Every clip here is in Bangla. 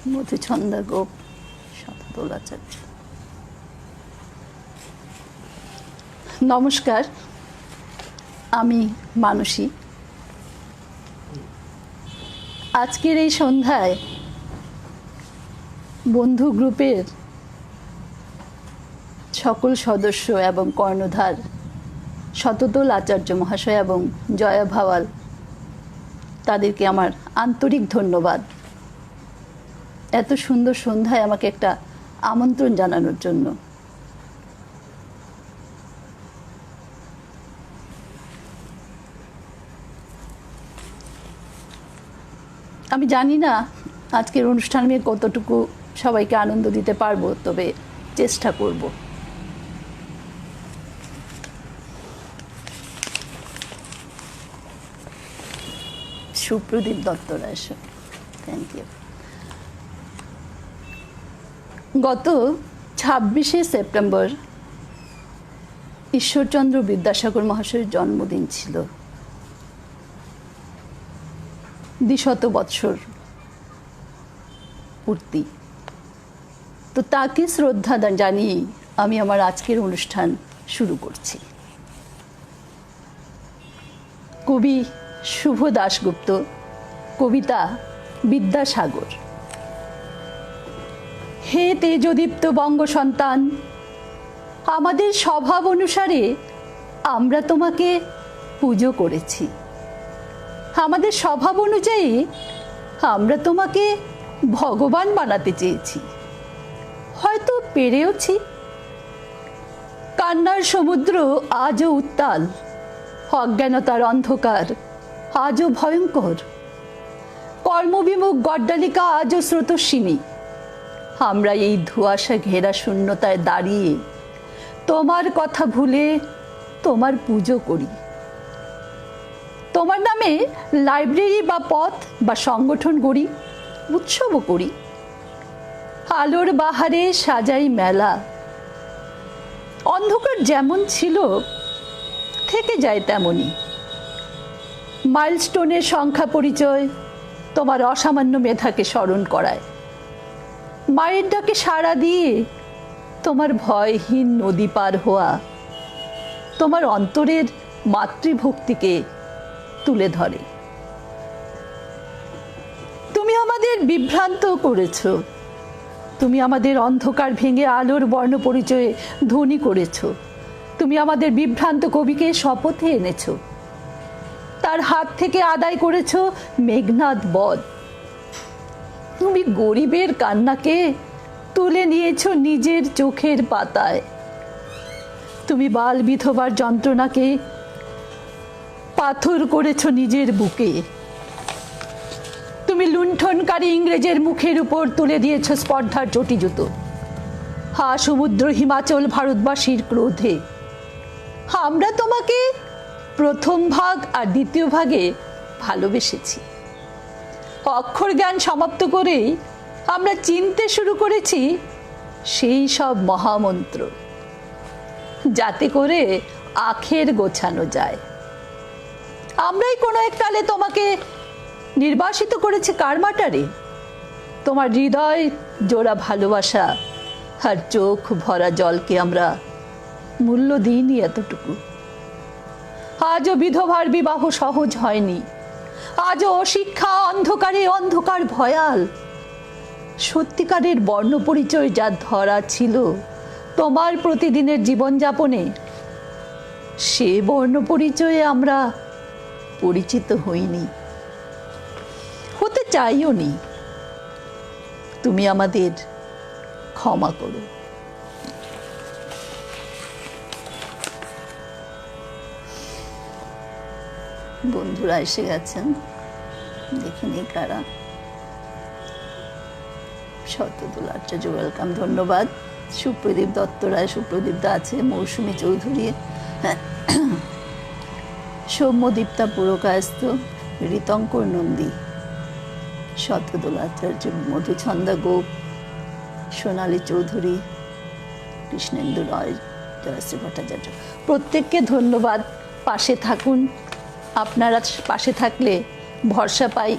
মধুছন্দা গোপ, শতদল আচার্য। নমস্কার, আমি মানসী। আজকের এই সন্ধ্যায় বন্ধু গ্রুপের সকল সদস্য এবং কর্ণধার শতদল আচার্য মহাশয় এবং জয়া ভাওয়াল, তাদেরকে আমার আন্তরিক ধন্যবাদ এত সুন্দর সন্ধ্যায় আমাকে একটা আমন্ত্রণ জানানোর জন্য। আমি জানি না আজকের অনুষ্ঠান নিয়ে কতটুকু সবাইকে আনন্দ দিতে পারবো, তবে চেষ্টা করব। সুপ্রদীপ দত্ত রায়, থ্যাংক ইউ। গত 26শে সেপ্টেম্বর ঈশ্বরচন্দ্র বিদ্যাসাগর মহাশয়ের জন্মদিন ছিল। 200 বৎসর পূর্তি। তো তাকে শ্রদ্ধা জানিয়ে আমি আমার আজকের অনুষ্ঠান শুরু করছি। কবি শুভ দাশগুপ্ত, কবিতা বিদ্যাসাগর। হে তেজদীপ্ত বঙ্গ সন্তান, আমাদের স্বভাব অনুসারে আমরা তোমাকে পুজো করেছি। আমাদের স্বভাব অনুযায়ী আমরা তোমাকে ভগবান বানাতে চেয়েছি, হয়তো পেরেওছি। কান্নার সমুদ্র আজও উত্তাল, অজ্ঞানতার অন্ধকার আজও ভয়ঙ্কর, কর্মবিমুখ গড্ডালিকা আজও স্রোতস্বিনী। আমরা এই ধোঁয়াশা ঘেরা শূন্যতায় দাঁড়িয়ে তোমার কথা ভুলে তোমার পুজো করি। তোমার নামে লাইব্রেরি বা পথ বা সংগঠন গড়ি, উৎসবও করি। আলোর বাহারে সাজাই মেলা। অন্ধকার যেমন ছিল থেকে যায় তেমনই। মাইলস্টোনের সংখ্যা পরিচয় তোমার অসামান্য মেধাকে স্মরণ করায়। মায়ের ডাকে সাড়া দিয়ে তোমার ভয়হীন নদী পার হওয়া তোমার অন্তরের মাতৃভক্তিকে তুলে ধরে। তুমি আমাদের বিভ্রান্ত করেছ, তুমি আমাদের অন্ধকার ভেঙে আলোর বর্ণ পরিচয়ে ধনী করেছ। তুমি আমাদের বিভ্রান্ত কবিকে শপথে এনেছ, তার হাত থেকে আদায় করেছ মেঘনাদ বধ। তুমি গরিবের কান্নাকে তুলে নিয়েছ নিজের চোখের পাতায়। তুমি বাল বিধবার যন্ত্রণাকে পাথর করেছ নিজের বুকে। তুমি লুণ্ঠনকারী ইংরেজের মুখের উপর তুলে দিয়েছ স্পর্ধার চটি জুতো। হা সমুদ্র হিমাচল ভারতবাসীর ক্রোধে আমরা তোমাকে প্রথম ভাগ আর দ্বিতীয় ভাগে ভালোবেসেছি। অক্ষর জ্ঞান সমাপ্ত করেই আমরা চিনতে শুরু করেছি সেই সব মহামন্ত্র, যাতে করে আখের গোছানো যায়। আমরাই কোনো এক কালে তোমাকে নির্বাসিত করেছি কারমাটারে। তোমার হৃদয় জোড়া ভালোবাসা আর চোখ ভরা জলকে আমরা মূল্য দিইনি এতটুকু। আজও বিধবার বিবাহ সহজ হয়নি। আজও অশিক্ষা অন্ধকারে অন্ধকার ভয়াল। সত্যিকারের বর্ণ পরিচয় যা ধরা ছিল তোমার প্রতিদিনের জীবনযাপনে, সে বর্ণ পরিচয়ে আমরা পরিচিত হইনি, হতে চাইও নি। তুমি আমাদের ক্ষমা করো। বন্ধুরা এসে গেছেন, দেখে নিই কারা। শতদল আচার্য, ওয়েলকাম, ধন্যবাদ। সুপ্রদীপ দত্ত রায়, সুপ্রদীপ দা আছে। মৌসুমী চৌধুরী, সৌম্যদীপ্তা পুরকায়স্থ, ঋতঙ্কর নন্দী, শতদল আচার্য, মধুছন্দা গোপ, সোনালী চৌধুরী, কৃষ্ণেন্দু রয়, জয়শ্রী ভট্টাচার্য, প্রত্যেককে ধন্যবাদ। পাশে থাকুন। আপনারা পাশে থাকলে ভরসা পাই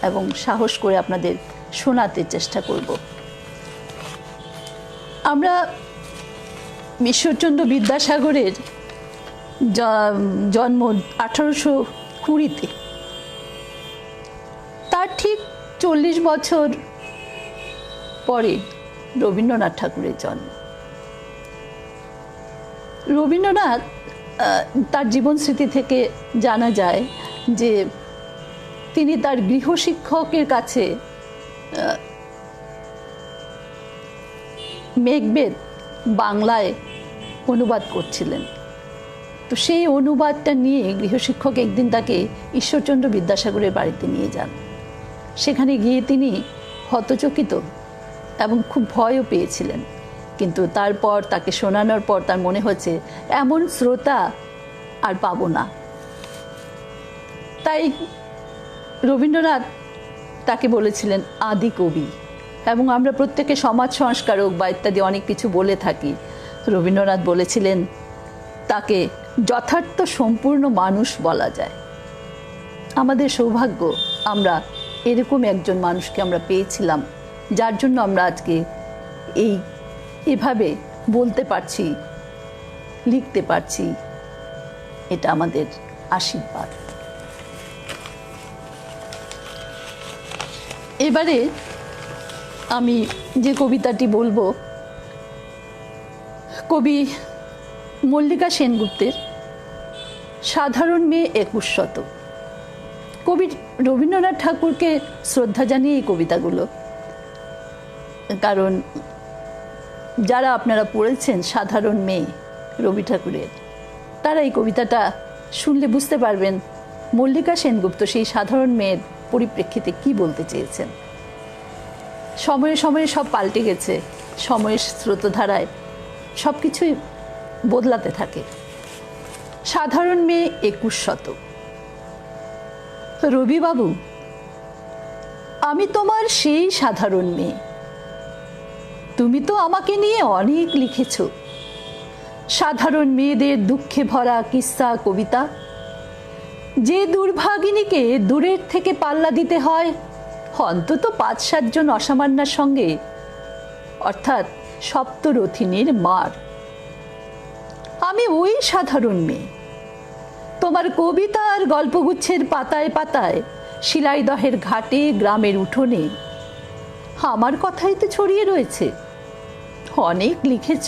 এবং সাহস করে আপনাদের শোনাতে চেষ্টা করব। আমরা ঈশ্বরচন্দ্র বিদ্যাসাগরের জন্ম 1820-তে। তার ঠিক 40 বছর পরে রবীন্দ্রনাথ ঠাকুরের জন্ম। রবীন্দ্রনাথ তার জীবন স্মৃতি থেকে জানা যায় যে তিনি তার গৃহশিক্ষকের কাছে মেঘবেদ বাংলায় অনুবাদ করছিলেন। তো সেই অনুবাদটা নিয়ে গৃহশিক্ষক একদিন তাকে ঈশ্বরচন্দ্র বিদ্যাসাগরের বাড়িতে নিয়ে যান। সেখানে গিয়ে তিনি হতচকিত এবং খুব ভয়ও পেয়েছিলেন, কিন্তু তারপর তাকে শোনানোর পর তার মনে হচ্ছে এমন শ্রোতা আর পাবো না। তাই রবীন্দ্রনাথ তাকে বলেছিলেন আদি কবি, এবং আমরা প্রত্যেকে সমাজ সংস্কারক বা ইত্যাদি অনেক কিছু বলে থাকি। রবীন্দ্রনাথ বলেছিলেন তাকে যথার্থ সম্পূর্ণ মানুষ বলা যায়। আমাদের সৌভাগ্য আমরা এরকম একজন মানুষকে আমরা পেয়েছিলাম, যার জন্য আমরা আজকে এভাবে বলতে পারছি, লিখতে পারছি। এটা আমাদের আশীর্বাদ। এবারে আমি যে কবিতাটি বলবো, কবি মল্লিকা সেনগুপ্তের সাধারণ মেয়ে 21 শতক। কবি রবীন্দ্রনাথ ঠাকুরকে শ্রদ্ধা জানিয়ে এই কবিতাগুলো, কারণ যারা আপনারা পড়েছেন সাধারণ মেয়ে রবি ঠাকুরের, তারা এই কবিতাটা শুনলে বুঝতে পারবেন মল্লিকা সেনগুপ্ত সেই সাধারণ মেয়ের পরিপ্রেক্ষিতে কি বলতে চেয়েছেন। সময়ে সময়ে সব পাল্টে গেছে, সময়ের স্রোতধারায় সব কিছুই বদলাতে থাকে। সাধারণ মেয়ে 21 শতক। রবিবাবু, আমি তোমার সেই সাধারণ মেয়ে। তুমি তো আমাকে নিয়ে অনেক লিখেছ, সাধারণ মেয়েদের দুঃখে ভরা কিস্সা কবিতা। যে দুর্ভাগিনীকে দূরের থেকে পাল্লা দিতে হয় অন্তত 5-7 জন অসামান্যার সঙ্গে, অর্থাৎ সপ্তরথিনীর মার। আমি ওই সাধারণ মেয়ে। তোমার কবিতা আর গল্পগুচ্ছের পাতায় পাতায়, শিলাইদহের ঘাটে, গ্রামের উঠোনে আমার কথাই তো ছড়িয়ে রয়েছে। অনেক লিখেছ,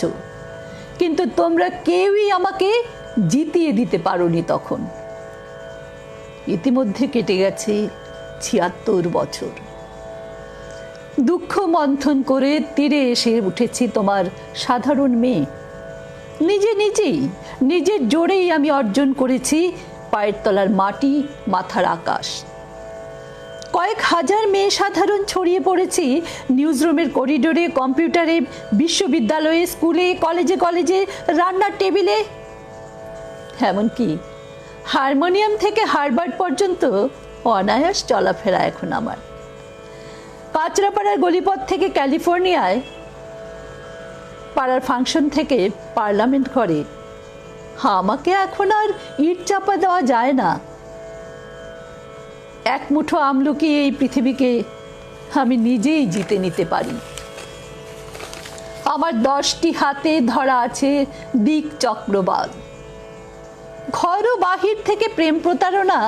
কিন্তু তোমরা কেউই আমাকে জিতিয়ে দিতে পারোনি তখন। ইতিমধ্যে কেটে গেছে 76 বছর। দুঃখ মন্থন করে তীরে এসে উঠেছি তোমার সাধারণ মেয়ে। নিজের জোরেই আমি অর্জন করেছি পায়ের তলার মাটি, মাথার আকাশ। কয়েক হাজার মেয়ে সাধারণ ছড়িয়ে পড়েছি নিউজরুমের করিডোরে, কম্পিউটারে, বিশ্ববিদ্যালয়ে, স্কুলে, কলেজে, রান্নার টেবিলে, এমনকি হারমোনিয়াম থেকে হার্ভার্ড পর্যন্ত অনায়াস চলাফেরা এখন আমার। কাঁচরাপাড়ার গলিপথ থেকে ক্যালিফোর্নিয়ায়, পাড়ার ফাংশন থেকে পার্লামেন্ট ঘরে আমাকে এখন আর ইট চাপা দেওয়া যায় না। এক মুঠো আমলকি এই পৃথিবীকে আমি নিজেই জিতে নিতে পারি। আমার 10টি হাতে ধরা আছে দিক চক্রবাদ। ঘর ও বাহির থেকে প্রেম প্রতারণা,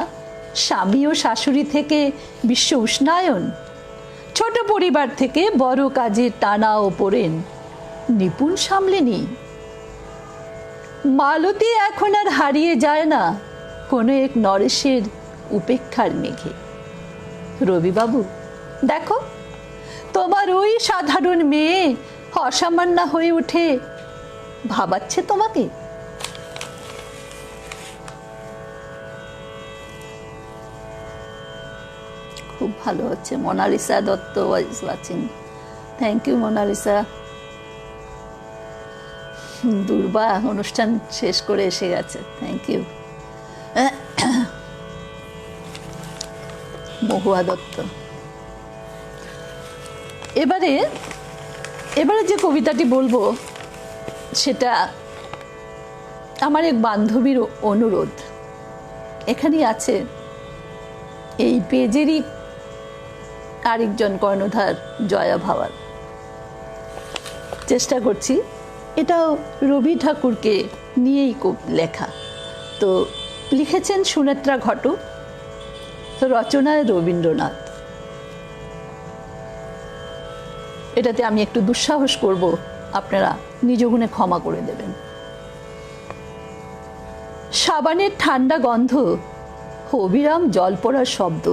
স্বামী ও শাশুড়ি থেকে বিশ্ব উষ্ণায়ন, ছোট পরিবার থেকে বড় কাজে টানা ও পড়েন নিপুণ সামলে নি। মালতী এখন আর হারিয়ে যায় না কোনো এক নরেশের উপেক্ষার মেঘে। রবিবাবু, দেখো তোমার ওই সাধারণ মেয়ে অসামান্য হয়ে উঠে ভাবাচ্ছে তোমাকে। খুব ভালো হচ্ছে। Monalisa Dutta was watching. Thank you Monalisa. Durba অনুষ্ঠান শেষ করে এসে গেছে। Thank you. মহুয়া দত্ত। এবারে যে কবিতাটি বলবো সেটা আমার এক বান্ধবীর অনুরোধ। এখানেই আছে, এই পেজেরই আরেকজন কর্ণধার জয়া ভাওয়াল। চেষ্টা করছি, এটাও রবি ঠাকুরকে নিয়েই লেখা। তো লিখেছেন সুনেত্রা ঘটক, রচনায় রবীন্দ্রনাথ। এটাতে আমি একটু দুঃসাহস করব, আপনারা নিজ গুণে ক্ষমা করে দেবেন। সাবানের ঠান্ডা গন্ধ, অবিরাম জল পড়ার শব্দ,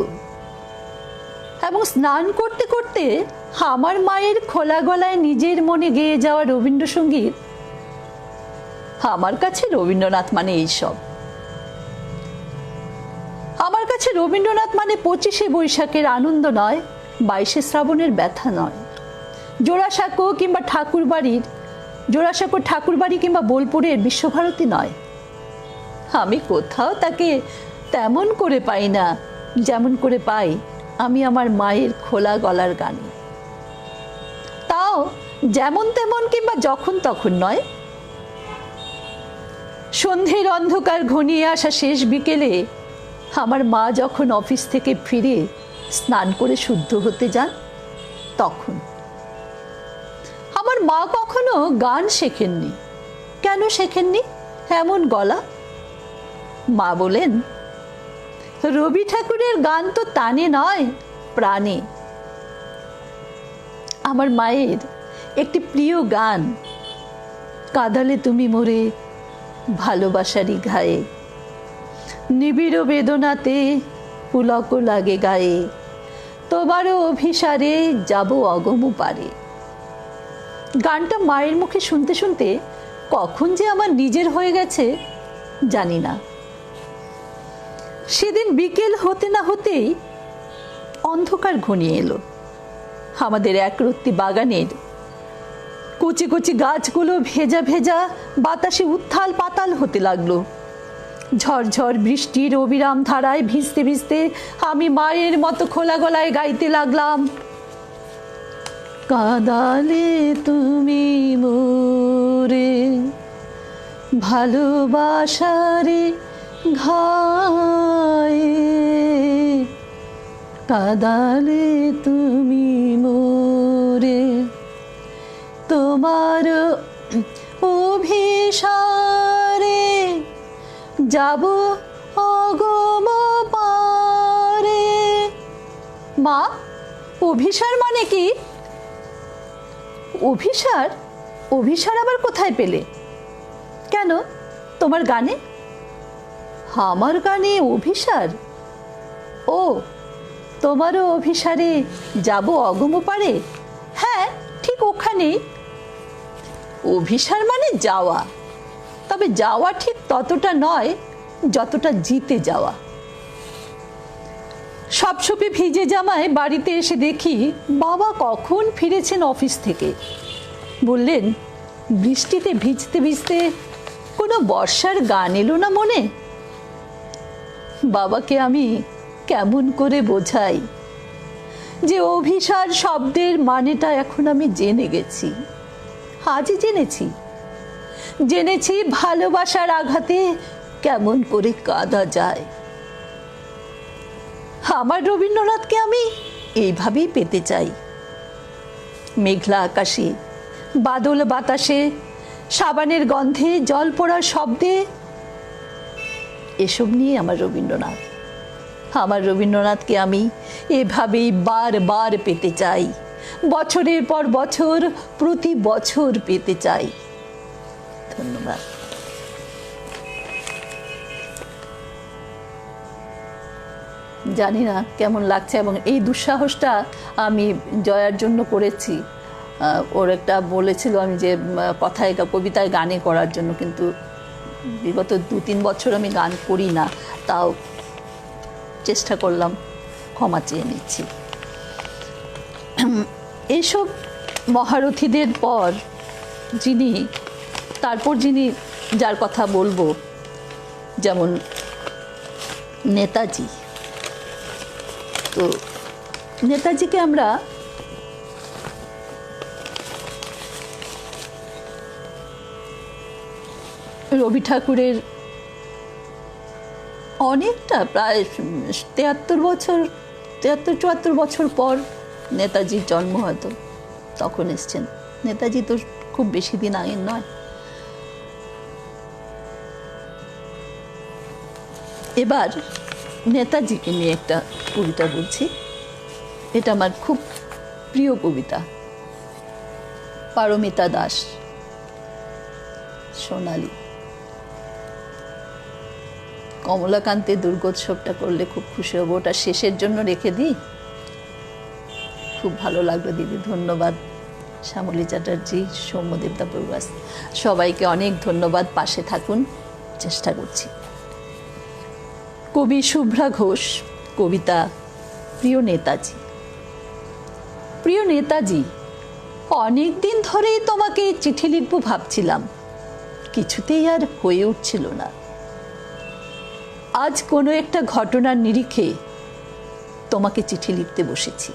এবং স্নান করতে করতে আমার মায়ের খোলা গলায় নিজের মনে গেয়ে যাওয়া রবীন্দ্রসঙ্গীত, আমার কাছে রবীন্দ্রনাথ মানে এইসব। আমার কাছে রবীন্দ্রনাথ মানে 25শে বৈশাখের আনন্দ নয়, 22শে শ্রাবণের ব্যথা নয়, জোড়াসাঁকো ঠাকুরবাড়ি কিংবা বোলপুরের বিশ্বভারতী নয়। আমি কোথাও তাকে তেমন করে পাই না যেমন করে পাই আমি আমার মায়ের খোলা গলার গানে। তাও যেমন তেমন কিংবা যখন তখন নয়। সন্ধ্যের অন্ধকার ঘনিয়ে আসা শেষ বিকেলে আমার মা যখন অফিস থেকে ফিরে স্নান করে শুদ্ধ হতে যান, তখন। আমার মা কখনো গান শেখেননি। কেন শেখেননি এমন গলা? মা বলেন, রবি ঠাকুরের গান তো তানে নয়, প্রাণে। আমার মায়ের একটি প্রিয় গান, কাঁদালে তুমি মোরে ভালোবাসারই ঘায়ে, নিবিড় বেদনাতে পুলক লাগে গায়ে, তোমারও অভিসারে যাব অগম পারে। গানটা মায়ের মুখে শুনতে শুনতে কখন যে আমার নিজের হয়ে গেছে জানি না। সেদিন বিকেল হতে না হতেই অন্ধকার ঘনিয়ে এলো। আমাদের একরত্তি বাগানের কচি কচি গাছগুলো ভেজা ভেজা বাতাসে উত্থাল পাতাল হতে লাগলো। ঝরঝর বৃষ্টির অবিরাম ধারায় ভিজতে ভিজতে আমি মায়ের মতো খোলা গলায় গাইতে লাগলাম, কাঁদালে তুমি মোরে ভালোবাসারে ঘায়ে, কাঁদালে তুমি মোরে তোমার অভিসারে যাব অগম পারে। মা, অভিসার মানে কি? অভিসার? অভিসার আবার কোথায় পেলে? কেন, তোমার গানে? আমার গানে অভিসার? ও, তোমারও অভিসারে যাব অগম পারে। হ্যাঁ, ঠিক ওখানেই। অভিসার মানে যাওয়া, তবে যাওয়া ঠিক ততটা নয় যতটা জিতে যাওয়া। সপসপে ভিজে জামায় বাড়িতে এসে দেখি বাবা কখন ফিরেছেন অফিস থেকে। বললেন, বৃষ্টিতে ভিজতে ভিজতে কোনো বর্ষার গান এলো না মনে? বাবাকে আমি কেমন করে বোঝাই যে অভিসার শব্দের মানেটা এখন আমি জেনে গেছি। আজই জেনেছি ভালোবাসার আঘাতে কেমন করে কাঁদা যায়। আমার রবীন্দ্রনাথকে আমি এইভাবেই পেতে চাই। মেঘলা আকাশে, বাদল বাতাসে, সাবানের গন্ধে, জল পড়ার শব্দে, এসব নিয়ে আমার রবীন্দ্রনাথ। আমার রবীন্দ্রনাথকে আমি এভাবেই বারবার পেতে চাই, বছরের পর বছর, প্রতি বছর পেতে চাই। ধন্যবাদ। জানি না কেমন লাগছে, এবং এই দুঃসাহসটা আমি জয়ার জন্য করেছি। ওর একটা বলেছিল আমি যে কথায় কবিতায় গানে করার জন্য, কিন্তু বিগত 2-3 বছর আমি গান করি না, তাও চেষ্টা করলাম, ক্ষমা চেয়ে নিচ্ছি। এইসব মহারথীদের পর তারপর যিনি যার কথা বলবো, যেমন নেতাজি। তো নেতাজিকে আমরা রবি ঠাকুরের অনেকটা, প্রায় 73-74 বছর পর নেতাজির জন্ম হয়তো তখন এসছেন। নেতাজি তো খুব বেশি দিন আগের নয়। এবার নেতাজিকে নিয়ে একটা কবিতা বলছি। এটা আমার খুব প্রিয় কবিতা। পারমিতা দাস, সোনালী। কমলাকান্তের দুর্গোৎসবটা করলে খুব খুশি হব, ওটা শেষের জন্য রেখে দিই। খুব ভালো লাগলো দিদি, ধন্যবাদ। শ্যামলী চ্যাটার্জি, সৌম্যদেবতা প্রবাস, সবাইকে অনেক ধন্যবাদ। পাশে থাকুন, চেষ্টা করছি। কবি শুভ্রা ঘোষ, কবিতা প্রিয় নেতাজি। প্রিয় নেতাজি, অনেক দিন ধরেই তোমাকে চিঠি লিখব ভাবছিলাম, কিছুতেই আর হয়ে উঠছিল না। আজ কোনো একটা ঘটনার নিরিখে তোমাকে চিঠি লিখতে বসেছি।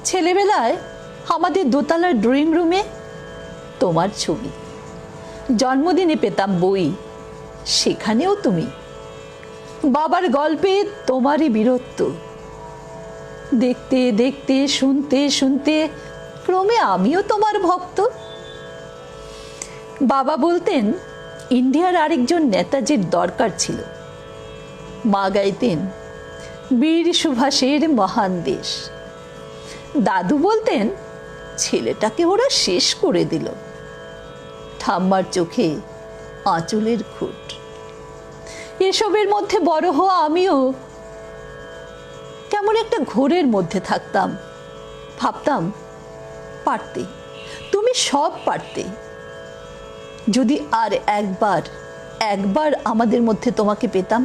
ছেলেবেলায় আমাদের দোতলার ড্রয়িং রুমে তোমার ছবি, জন্মদিনে পেতাম বই, সেখানেও তুমি। বাবার গল্পে তোমারই বীরত্ব, দেখতে দেখতে শুনতে শুনতে ক্রমে আমিও তোমার ভক্ত। বাবা বলতেন ইন্ডিয়ার আরেকজন নেতাজির দরকার ছিল। মা গাইতেন বীর সুভাষের মহান দেশ। দাদু বলতেন ছেলেটাকে ওরা শেষ করে দিল। ঠাম্মার চোখে আঁচলের খুঁট। এসবের মধ্যে বড় হওয়া আমিও কেমন একটা ঘোরের মধ্যে থাকতাম। ভাবতাম পারতে, তুমি সব পারতে। যদি আর একবার আমাদের মধ্যে তোমাকে পেতাম।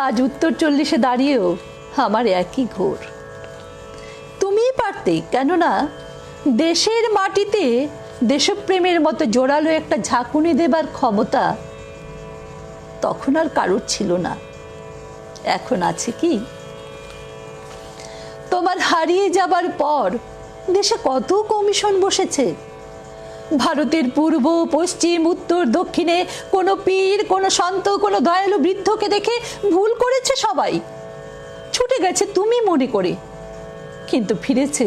আজ উত্তর 40-এ দাঁড়িয়েও আমার একই ঘোর। তুমিই পারতে, কেননা দেশের মাটিতে দেশপ্রেমের মতো জোরালো একটা ঝাঁকুনি দেবার ক্ষমতা তখন আর কারোর ছিল না। এখন আছে কি? তোমার হারিয়ে যাবার পর দেশে কত কমিশন বসেছে। ভারতের পূর্ব, পশ্চিম, উত্তর, দক্ষিণে কোনো পীর, কোনো সন্ত, কোনো দয়ালু বৃদ্ধকে দেখে ভুল করেছে সবাই, ছুটে গেছে তুমি মনে করে, কিন্তু ফিরেছে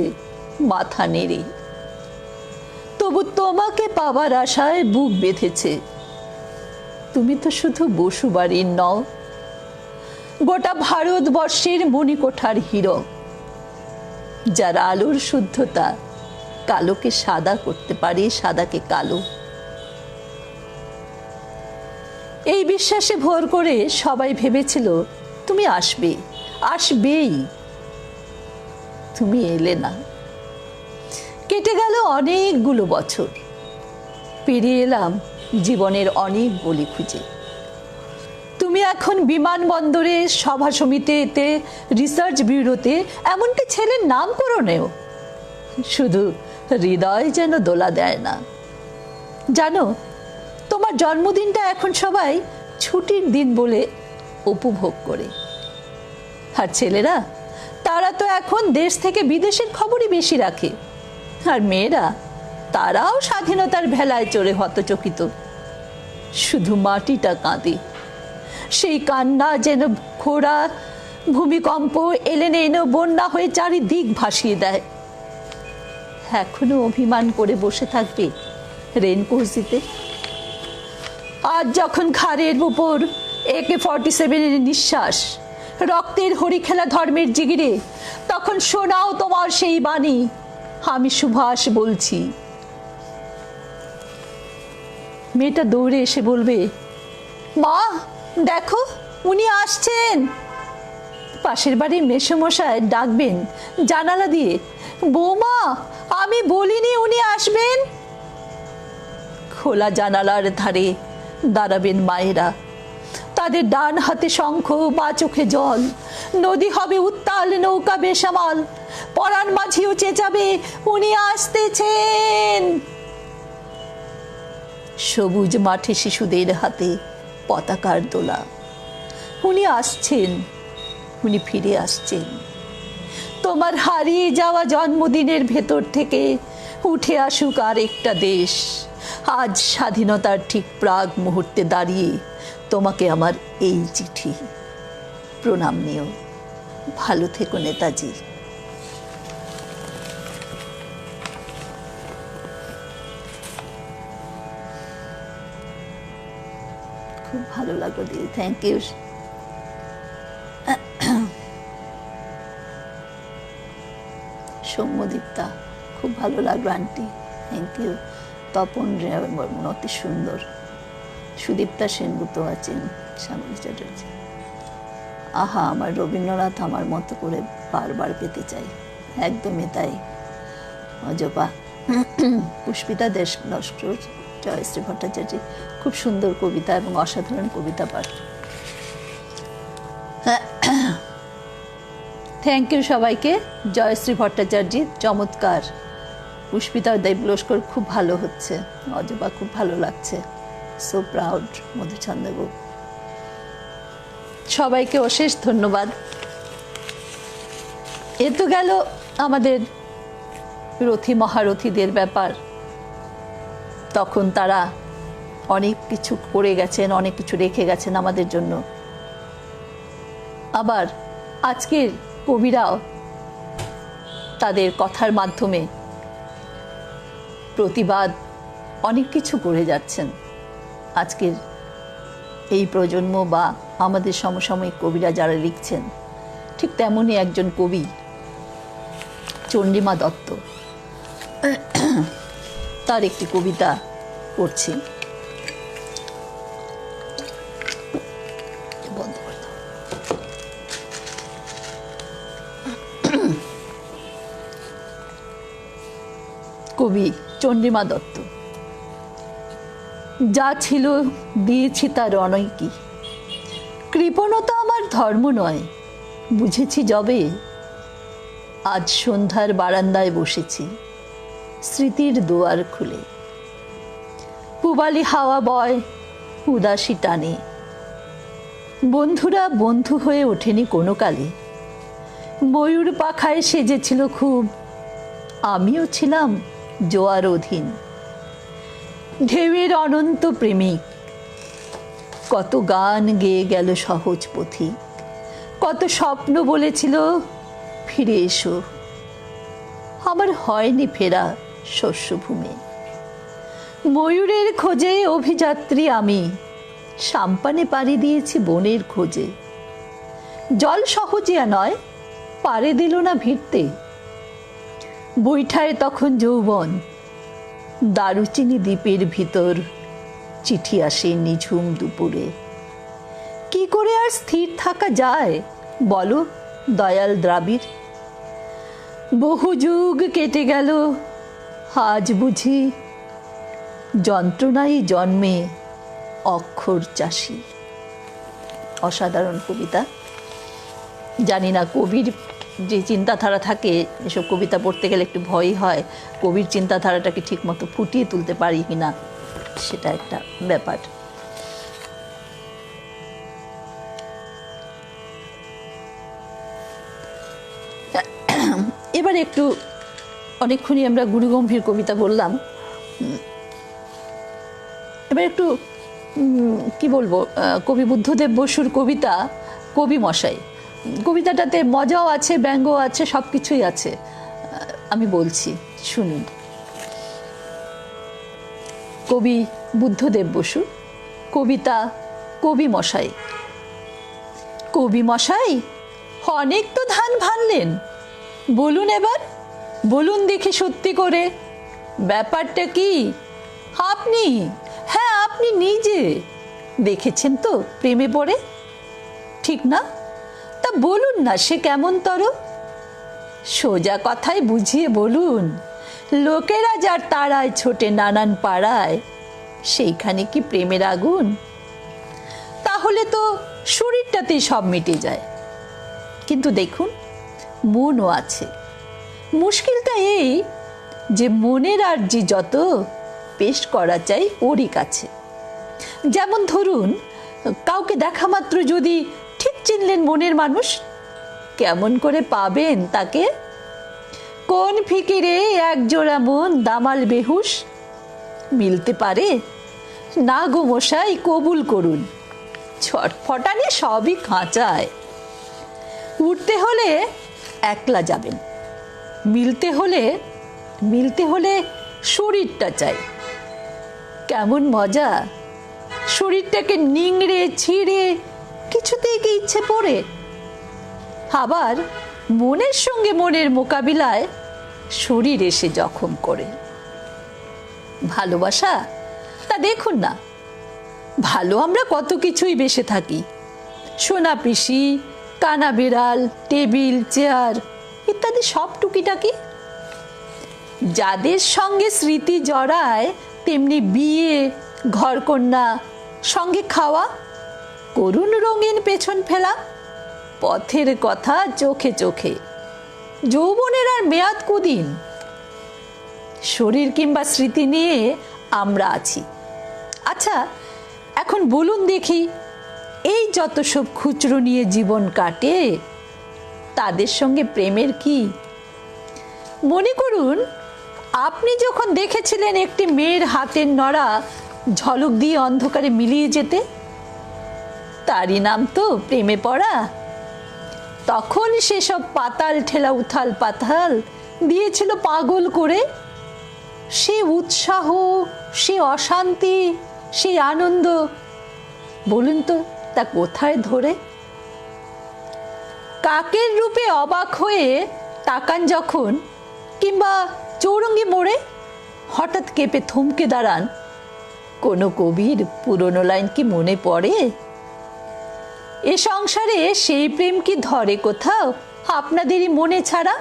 মাথা নেড়ে। তবু তোমাকে পাবার আশায় বুক বেঁধেছে। তুমি তো শুধু বসুবাড়ির নও, গোটা ভারতবর্ষের মণিকোঠার হীরক, যার আলোর শুদ্ধতা কালোকে সাদা করতে পারে, সাদাকে কালো। এই বিশ্বাসে ভোর করে সবাই ভেবেছিল তুমি আসবেই। তুমি এলে না। কেটে গেল অনেকগুলো বছর, পেরিয়ে এলাম জীবনের অনেক গলি খুঁজে। তুমি এখন বিমানবন্দরে, সভা সমিতিতে, রিসার্চ ব্যুরোতে, এমনকি ছেলের নামকরণেও। শুধু হৃদয় যেন দোলা দেয় না। জানো, তোমার জন্মদিনটা এখন সবাই ছুটির দিন বলে উপভোগ করে। আর ছেলেরা, তারা তো এখন দেশ থেকে বিদেশের খবরই বেশি রাখে। আর মেয়েরা, তারাও স্বাধীনতার ভেলায় চড়ে হতচকিত। শুধু মাটিটা কাঁদে। সেই কান্না যেন খোঁড়া ভূমিকম্প এলেন বন্যা হয়ে চারিদিক ভাসিয়ে দেয়। এখনো অভিমান করে বসে থাকবে রেনকোজিতে? আজ যখন ঘাড়ের উপর AK-47 নিঃশ্বাস, রক্তের হরিখেলা ধর্মের জিগিরে, তখন শোনাও তোমার সেই বাণী, আমি সুভাষ বলছি। মেয়েটা দৌড়ে এসে বলবে, মা দেখো উনি আসছেন। পাশের বাড়ির মেসোমশাই ডাকবেন জানালা দিয়ে, বৌমা আমি বলিনি উনি আসবেন। খোলা জানালার ধারে দাঁড়াবেন মায়েরা, তাদের ডান হাতে শঙ্খ, বা চোখে জল। নদী হবে উত্তাল, নৌকা বেসামাল, পরাণ মাঝিও চেঁচাবে উনি আসতেছেন। সবুজ মাঠে শিশুদের হাতে পতাকার দোলা, উনি আসছেন, উনি ফিরে আসছেন। তোমার হারিয়ে যাওয়া জন্মদিনের ভেতর থেকে উঠে আসুক আর একটা দেশ। আজ স্বাধীনতার ঠিক প্রাগ মুহূর্তে দাঁড়িয়ে তোমাকে আমার এই চিঠি। প্রণাম নিও। ভালো থেকো নেতাজি। ভালো লাগলো দিদি, থ্যাংক ইউ। সৌম্যদীপ্তা, খুব ভালো লাগলো aunty, thank you. Tapan Barman, অতি সুন্দর। সুদীপ্তা সেনগুপ্ত আছেন, শ্যামলী চ্যাটার্জি, আহা আমার রবীন্দ্রনাথ আমার মতো করে বারবার পেতে চাই, একদমই তাই। অজপা, পুষ্পিতা দেশ লস্কর, জয়শ্রী ভট্টাচার্য, খুব সুন্দর কবিতা এবং অসাধারণ কবিতা পাঠ। থ্যাংক ইউ সবাইকে। জয়শ্রী ভট্টাচার্য চমৎকার, পুষ্পিতা দেবলস্কর খুব ভালো হচ্ছে, অজপা খুব ভালো লাগছে, সো প্রাউড, মধুচন্দ্রগু, সবাইকে অশেষ ধন্যবাদ। এ তো গেল আমাদের রথী মহারথীদের ব্যাপার, তখন তারা অনেক কিছু করে গেছেন, অনেক কিছু রেখে গেছেন আমাদের জন্য। আবার আজকের কবিরাও তাদের কথার মাধ্যমে প্রতিবাদ অনেক কিছু করে যাচ্ছেন। আজকের এই প্রজন্ম বা আমাদের সমসাময়িক কবিরা যারা লিখছেন, ঠিক তেমনই একজন কবি চন্দ্রিমা দত্ত, তার একটি কবিতা পড়ছি। বন্ধ করে দাও। কবি চন্দ্রিমা দত্ত, যা ছিল দিয়েছি তার অনৈকি, কৃপণতা আমার ধর্ম নয়, বুঝেছি যবে আজ সন্ধ্যার বারান্দায় বসেছি স্মৃতির দুয়ার খুলে, পূবালি হাওয়া বয় উদাসী টানে, বন্ধুরা বন্ধু হয়ে ওঠেনি কোনো কালে, ময়ূর পাখায় সেজেছিল খুব, আমিও ছিলাম জোয়ার অধীন, ঢেউয়ের অনন্ত প্রেমিক, কত গান গেয়ে গেল সহজ পথিক, কত স্বপ্ন বলেছিল ফিরে এসো, আমার হয়নি ফেরা শস্যভূমে, ময়ূরের খোঁজে অভিযাত্রী আমি, সাম্পানে পাড়ি দিয়েছি বনের খোঁজে, জল সহজিয়া নয় পাড়ে দিল না ভিড়তে, বৈঠায় তখন যৌবন, দারুচিনি দ্বীপের ভিতর চিঠি আসে নিঝুম দুপুরে, কি করে আর স্থির থাকা যায় বলো দয়াল দ্রাবিড়, বহু যুগ কেটে গেল আজ বুঝি যন্ত্রণাই জন্মে অক্ষর চাষি। অসাধারণ কবিতা। জানি না কবির যে চিন্তাধারা থাকে, এসব কবিতা পড়তে গেলে একটু ভয় হয়, কবির চিন্তাধারাটাকে ঠিক মতো ফুটিয়ে তুলতে পারি কিনা, সেটা একটা ব্যাপার। এবার একটু, অনেকক্ষণই আমরা গুরুগম্ভীর কবিতা বললাম, এবার একটু কি বলবো, কবি বুদ্ধদেব বসুর কবিতা কবি মশাই, কবিতাটাতে মজাও আছে, ব্যঙ্গও আছে, সব কিছুই আছে। আমি বলছি, শুনুন। কবি বুদ্ধদেব বসু, কবিতা কবি মশাই। কবি মশাই অনেক তো ধান ভানলেন, বলুন এবার, বলুন দেখি সত্যি করে ব্যাপারটা কি। আপনি, হ্যাঁ আপনি নিজে দেখেছেন তো প্রেমে পড়ে, ঠিক না? তা বলুন না সে কেমন তর, সোজা কথায় বুঝিয়ে বলুন, লোকেরা যার তারায় ছোটে নানান পাড়ায়, সেইখানে কি প্রেমের আগুন? তাহলে তো শরীরটাতেই সব মিটে যায়। কিন্তু দেখুন মনও আছে। মুশকিলটা এই যে মনের আর্জি যত পেশ করা চাই ওরই কাছে। যেমন ধরুন, কাউকে দেখা মাত্র যদি ঠিক চিনলেন মনের মানুষ, কেমন করে পাবেন তাকে? কোন ফিকিরে এক জোড়া মন দামাল বেহুশ মিলতে পারে? না গো মশাই, কবুল করুন, ছটফটানি সবই খাঁচায়। উঠতে হলে একলা যাবেন, মিলতে হলে শরীরটা চাই। কেমন মজা শরীরটাকে নিংড়ে ছিঁড়ে কিছুতেই কি ইচ্ছে পড়ে? আবার মনের সঙ্গে মনের মোকাবিলায় শরীর এসে জখম করে। ভালোবাসা তা দেখুন না, ভালো আমরা কত কিছুই বেসে থাকি, সোনা পিসি, কানা বিড়াল, টেবিল চেয়ার ইত্যাদি সব টুকিটাকি। যাদের সঙ্গে স্মৃতি জড়ায় তেমনি বিয়ে, ঘরকন্যা, সঙ্গে খাওয়া, করুণ রঙিন পেছন ফেলা, পথের কথা চোখে চোখে। যৌবনের আর মেয়াদ কুদিন। শরীর কিংবা স্মৃতি নিয়ে আমরা আছি। আচ্ছা, এখন বলুন দেখি, এই যত সব খুচরো নিয়ে জীবন কাটে তাদের সঙ্গে প্রেমের কি? মনে করুন, আপনি যখন দেখেছিলেন একটি মেয়ের হাতের নড়া ঝলক দিয়ে অন্ধকারে মিলিয়ে যেতে, তারই নাম তো প্রেমে পড়া। তখন সেসব পাতাল ঠেলা উথাল পাতাল দিয়েছিল পাগল করে। সে উৎসাহ, সে অশান্তি, সে আনন্দ, বলুন তো তা কোথায় ধরে? কাকের রূপে অবাক হয়ে তাকান যখন, কিংবা চৌরঙ্গি মোড়ে হঠাৎ কেঁপে থমকে দাঁড়ান, কোনো কবির পুরনো লাইন কি মনে পড়ে? এ সংসারে সেই প্রেম কি ধরে কোথাও আপনাদেরই মনে ছাড়া?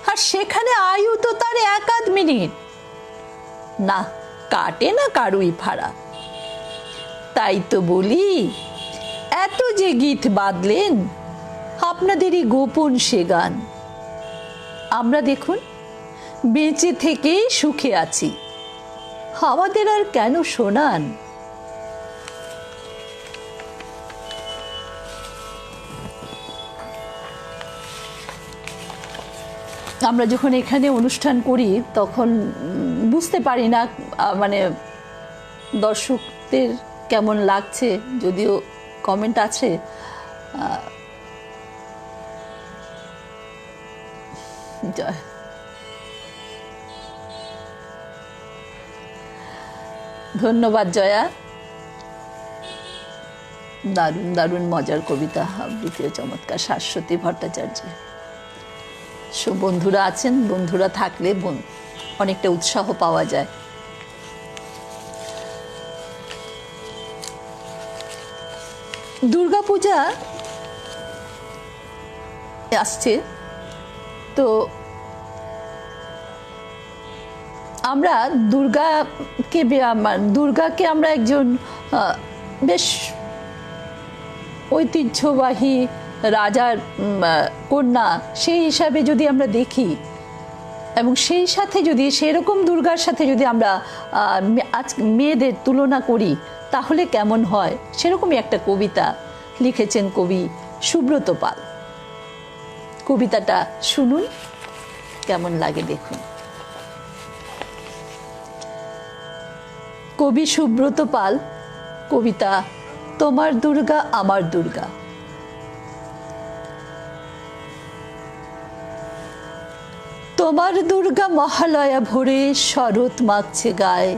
আর সেখানে আয়ু তো তার 1-8 মিনিট, না কাটে না কারুই ভাড়া। তাই তো বলি, এত যে গীত বাঁধলেন আপনাদেরই গোপন সে গান। আমরা দেখুন বেঁচে থেকেই সুখে আছি, আমাদের আর কেন শোনান? আমরা যখন এখানে অনুষ্ঠান করি তখন বুঝতে পারি না মানে দর্শকদের কেমন লাগছে, যদিও কমেন্ট আছে। ধন্যবাদ জয়া, দারুণ দারুণ মজার কবিতা আবৃত্তি, চমৎকার। শাশ্বতী ভট্টাচার্য। বন্ধুরা আছেন, বন্ধুরা থাকলে অনেকটা উৎসাহ পাওয়া যায়। দুর্গাপূজা আসছে, তো আমরা দুর্গাকে আমরা একজন বেশ ঐতিহ্যবাহী রাজার কন্যা সেই হিসাবে যদি আমরা দেখি, এবং সেই সাথে যদি সেরকম দুর্গার সাথে যদি আমরা আজ মেয়েদের তুলনা করি তাহলে কেমন হয়, সেরকমই একটা কবিতা লিখেছেন কবি সুব্রত পাল। কবিতাটা শুনুন, কেমন লাগে দেখুন। কবি সুব্রত পাল, কবিতা তোমার দুর্গা আমার দুর্গা। তোমার দুর্গা মহালয়া ভোরে শরৎ মাখছে গায়ে,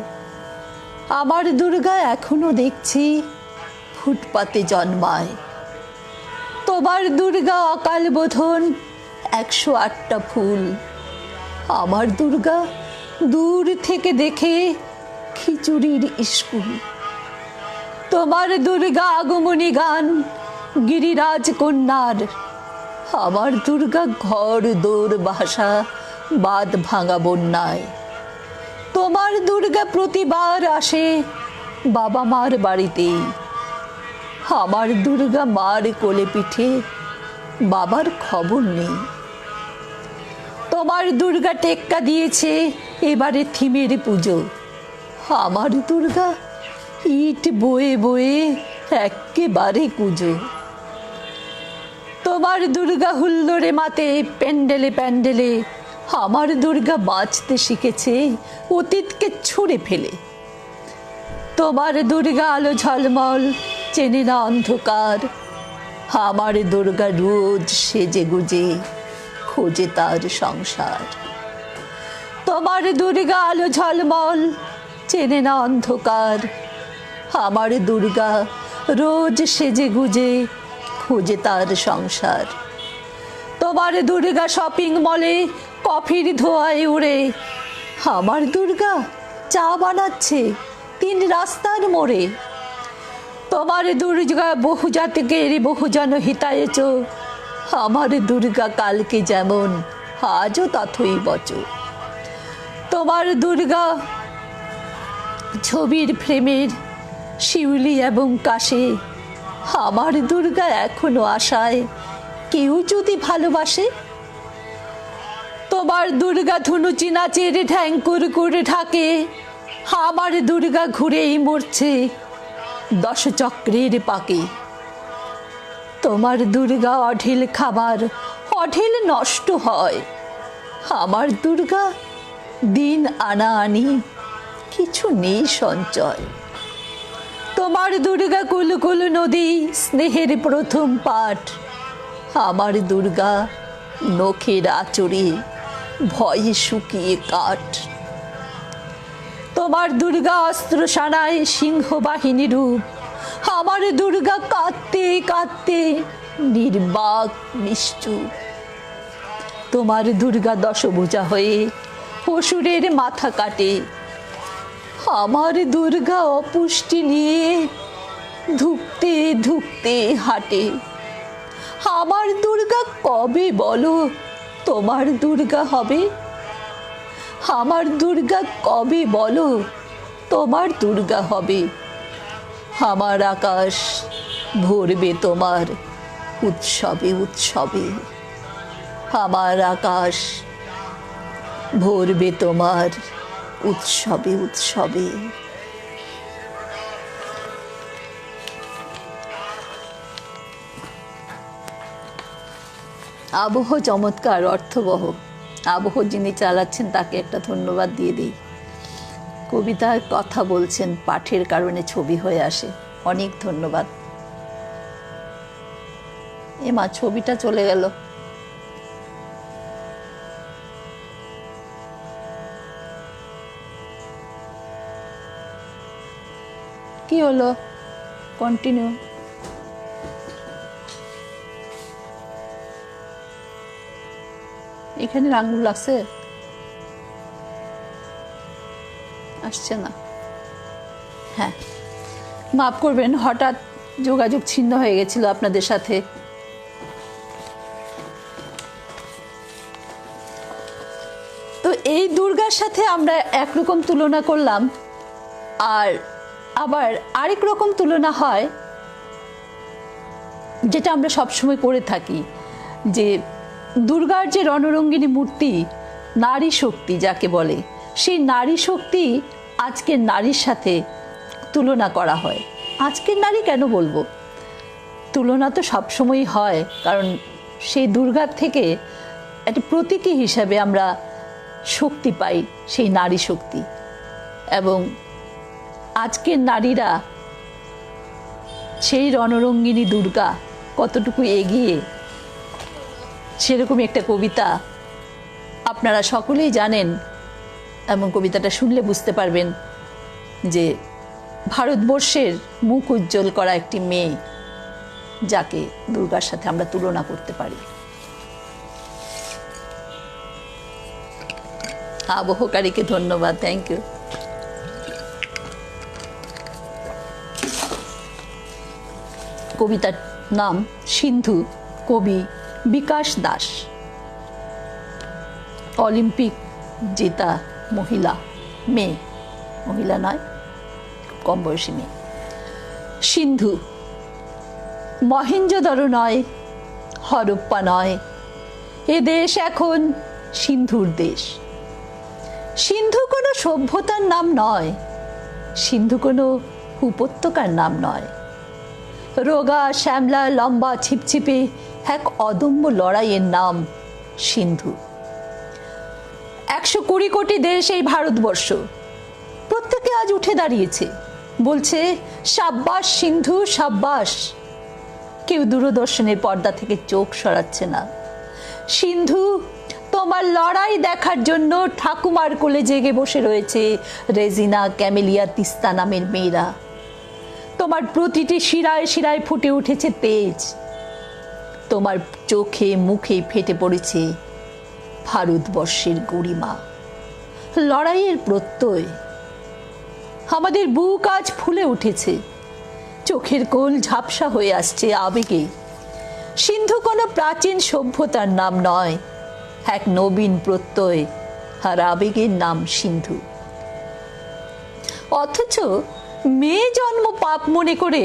আমার দুর্গা এখনো দেখছি ফুটপাতে জন্মায়। তোমার দুর্গা অকাল বোধন 108টা ফুল, আমার দুর্গা দূর থেকে দেখে খিচুড়ির স্কুল। তোমার দুর্গা আগমনী গান গিরিরাজ কন্যার, আমার দুর্গা ঘর দোর বাসা বাঁধ ভাঙা বন্যায়। তোমার দুর্গা প্রতিবার আসে বাবা মার বাড়িতেই, আমার দুর্গা মার কোলে পিঠে বাবার খবর নেই। তোমার দুর্গা টেক্কা দিয়েছে এবারে থিমের পুজো, আমার দুর্গা ইট বয়ে বয়ে একেবারে কুজো। তোমার দুর্গা হুল্লোড়ে মাতে প্যান্ডেলে প্যান্ডেলে, আমার দুর্গা বাঁচতে শিখেছে অতীতকে ছুঁড়ে ফেলে। তোমার দুর্গা আলো ঝলমল চেনে না অন্ধকার, আমার দুর্গা রোজ সেজে গুজে খোঁজে তার সংসার। তোমার দুর্গা আলো ঝলমল চেনে না অন্ধকার, আমার দুর্গা রোজ সেজে গুজে খুঁজে তার সংসার। তোমার দুর্গা শপিং মলে কফির ধোঁয়ায় উড়ে, আমার দুর্গা চা বানাচ্ছে 3 রাস্তার মোড়ে। তোমার দুর্গা বহুজাতিকের বহুজন হিতায়চ, আমার দুর্গা কালকে যেমন আজও তথই বচ। তোমার দুর্গা ছবির ফ্রেমের শিউলি এবং কাশে, আমার দুর্গা এখনো আশায় কেউ যদি ভালোবাসে। তোমার দুর্গা ধুনুচি নাচের ঠ্যাং করে ঢাকে, আমার দুর্গা ঘুরেই মরছে 10 চক্রের পাকে। তোমার দুর্গা অঢেল খাবার অঢেল নষ্ট হয়, আমার দুর্গা দিন আনা আনি কিছু নেই সঞ্চয়। তোমার দুর্গা কুলকুল নদী স্নেহের প্রথম পাঠ, আমার দুর্গা নখের আচরে ভয়ে শুকিয়ে কাঠ। তোমার দুর্গা অস্ত্র সানায় সিংহ বাহিনী রূপ, আমার দুর্গা কাঁদতে কাঁদতে নির্বাক নিশ্চুপ। তোমার দুর্গা দশভুজা হয়ে অসুরের মাথা কাটে, আমার দুর্গা অপুষ্টি নিয়ে ধুকতে ধুকতে হাঁটে। আমার দুর্গা কবে বলো তোমার দুর্গা হবে, আমার দুর্গা কবে বলো তোমার দুর্গা হবে। আমার আকাশ ভরবে তোমার উৎসবে উৎসবে, আমার আকাশ ভরবে তোমার উৎসবে উৎসবে। আবহ চমৎকার, অর্থবহ। আবহ যিনি চালাচ্ছেন তাকে একটা ধন্যবাদ দিয়ে দিই। কবিতার কথা বলছেন, পাঠের কারণে ছবি হয়ে আসে, অনেক ধন্যবাদ। মা ছবিটা চলে গেল। কি হলো? কন্টিনিউ। এখানে আঙুল লাগছে, আসছে না। হ্যাঁ, মাফ করবেন, হঠাৎ যোগাযোগ ছিন্ন হয়ে গেছিল আপনাদের সাথে। তো এই দুর্গার সাথে আমরা একরকম তুলনা করলাম, আর আবার আরেক রকম তুলনা হয় যেটা আমরা সবসময় করে থাকি, যে দুর্গার যে রণরঙ্গিনী মূর্তি, নারী শক্তি যাকে বলে, সেই নারী শক্তি আজকের নারীর সাথে তুলনা করা হয়। আজকের নারী কেন বলবো, তুলনা তো সবসময়ই হয়, কারণ সেই দুর্গার থেকে একটা প্রতীকী হিসাবে আমরা শক্তি পাই, সেই নারী শক্তি। এবং আজকের নারীরা সেই রণরঙ্গিনী দুর্গা কতটুকু এগিয়ে, সেরকমই একটা কবিতা আপনারা সকলেই জানেন, এবং কবিতাটা শুনলে বুঝতে পারবেন যে ভারতবর্ষের মুখ উজ্জ্বল করা একটি মেয়ে, যাকে দুর্গার সাথে আমরা তুলনা করতে পারি। আবহকারীকে ধন্যবাদ, থ্যাংক ইউ। কবিতার নাম সিন্ধু, কবি বিকাশ দাস। অলিম্পিক জেতা মহিলা, মেয়ে, মহিলা নয়, কম বয়সী মেয়ে। সিন্ধু মহেঞ্জোদরো নয়, হরপ্পা নয়, এ দেশ এখন সিন্ধুর দেশ। সিন্ধু কোনো সভ্যতার নাম নয়, সিন্ধু কোনো উপত্যকার নাম নয়। রোগা শ্যামলা লম্বা ছিপছিপে এক অদম্য লড়াইয়ের নাম সিন্ধু। 120 কোটি দেশ এই ভারতবর্ষ, প্রত্যেকে আজ উঠে দাঁড়িয়েছে, বলছে সাব্বাস সিন্ধু সাব্বাস। কেউ দূরদর্শনের পর্দা থেকে চোখ সরাচ্ছে না। সিন্ধু, তোমার লড়াই দেখার জন্য ঠাকুমার কোলে জেগে বসে রয়েছে রেজিনা, ক্যামেলিয়া, তিস্তা নামের মেয়েরা। তোমার প্রতিটি শিরায় শিরায় ফুটে উঠেছে তেজ। তোমার চোখে মুখে ফেটে পড়েছে ভারতবর্ষের গরিমা, লড়াইয়ের প্রত্যয়। আমাদের বুক আজ ফুলে উঠেছে, চোখের কোল ঝাপসা হয়ে আসছে আবেগে। সিন্ধু কোনো প্রাচীন সভ্যতার নাম নয়, এক নবীন প্রত্যয়, আর আবেগের নাম সিন্ধু। অথচ মেয়ে জন্ম পাপ মনে করে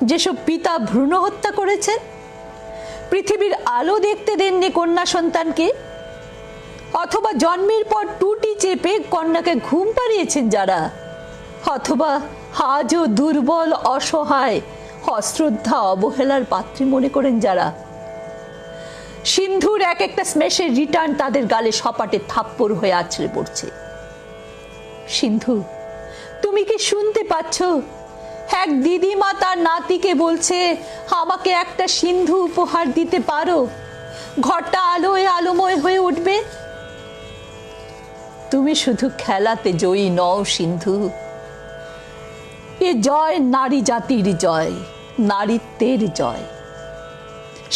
যেসব পিতা ভ্রূণ হত্যা করেছেন, পৃথিবীর আলো দেখতে দেননি কন্যা সন্তানকে, অথবা জন্মের পর টুটি চেপে কন্যাকে ঘুম পাড়িয়েছেন যারা, অথবা আজও দুর্বল অসহায় অশ্রদ্ধা অবহেলার পাত্রী মনে করেন যারা, সিন্ধুর এক একটা স্মেশের রিটার্ন তাদের গালে সপাটে থাপ্পড় হয়ে আছড়ে পড়ছে। সিন্ধু, তুমি কি শুনতে পাচ্ছ? এক দিদিমা তার নাতিকে বলছে, আমাকে একটা সিন্ধু উপহার দিতে পারো, ঘরটা আলোয় আলোময় হয়ে উঠবে। তুমি শুধু খেলাতে জয়ী নও সিন্ধু, এ জয় নারী জাতির জয়, নারীত্বের জয়।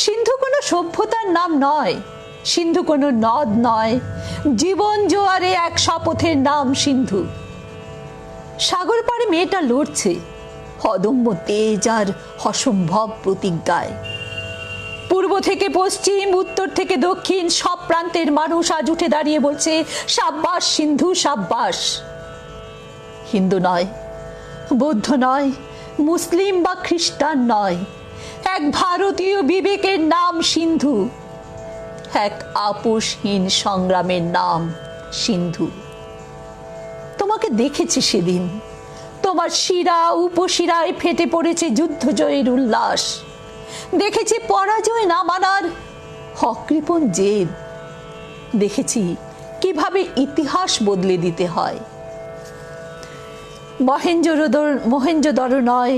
সিন্ধু কোনো সভ্যতার নাম নয়, সিন্ধু কোনো নদ নয়, জীবন জোয়ারে এক শপথের নাম সিন্ধু। সাগর পাড়ে মেয়েটা লড়ছে অদম্য তেজ আর অসম্ভব প্রতিজ্ঞায়। পূর্ব থেকে পশ্চিম, উত্তর থেকে দক্ষিণ, সব প্রান্তের মানুষ আজ উঠে দাঁড়িয়ে বলছে, সাব্বাস সিন্ধু, সাব্বাস। হিন্দু নয়, বৌদ্ধ নয়, মুসলিম বা খ্রিস্টান নয়, এক ভারতীয় বিবেকের নাম সিন্ধু, এক আপোষহীন সংগ্রামের নাম সিন্ধু। তোমাকে দেখেছি সেদিন, তোমার শিরা উপশিরায় ফেটে পড়েছে যুদ্ধ জয়ের উল্লাস। দেখেছি পরাজয় না মানার অকৃপণ জেদ। দেখেছি কিভাবে ইতিহাস বদলে দিতে হয়। মহেঞ্জোদড়ো নয়,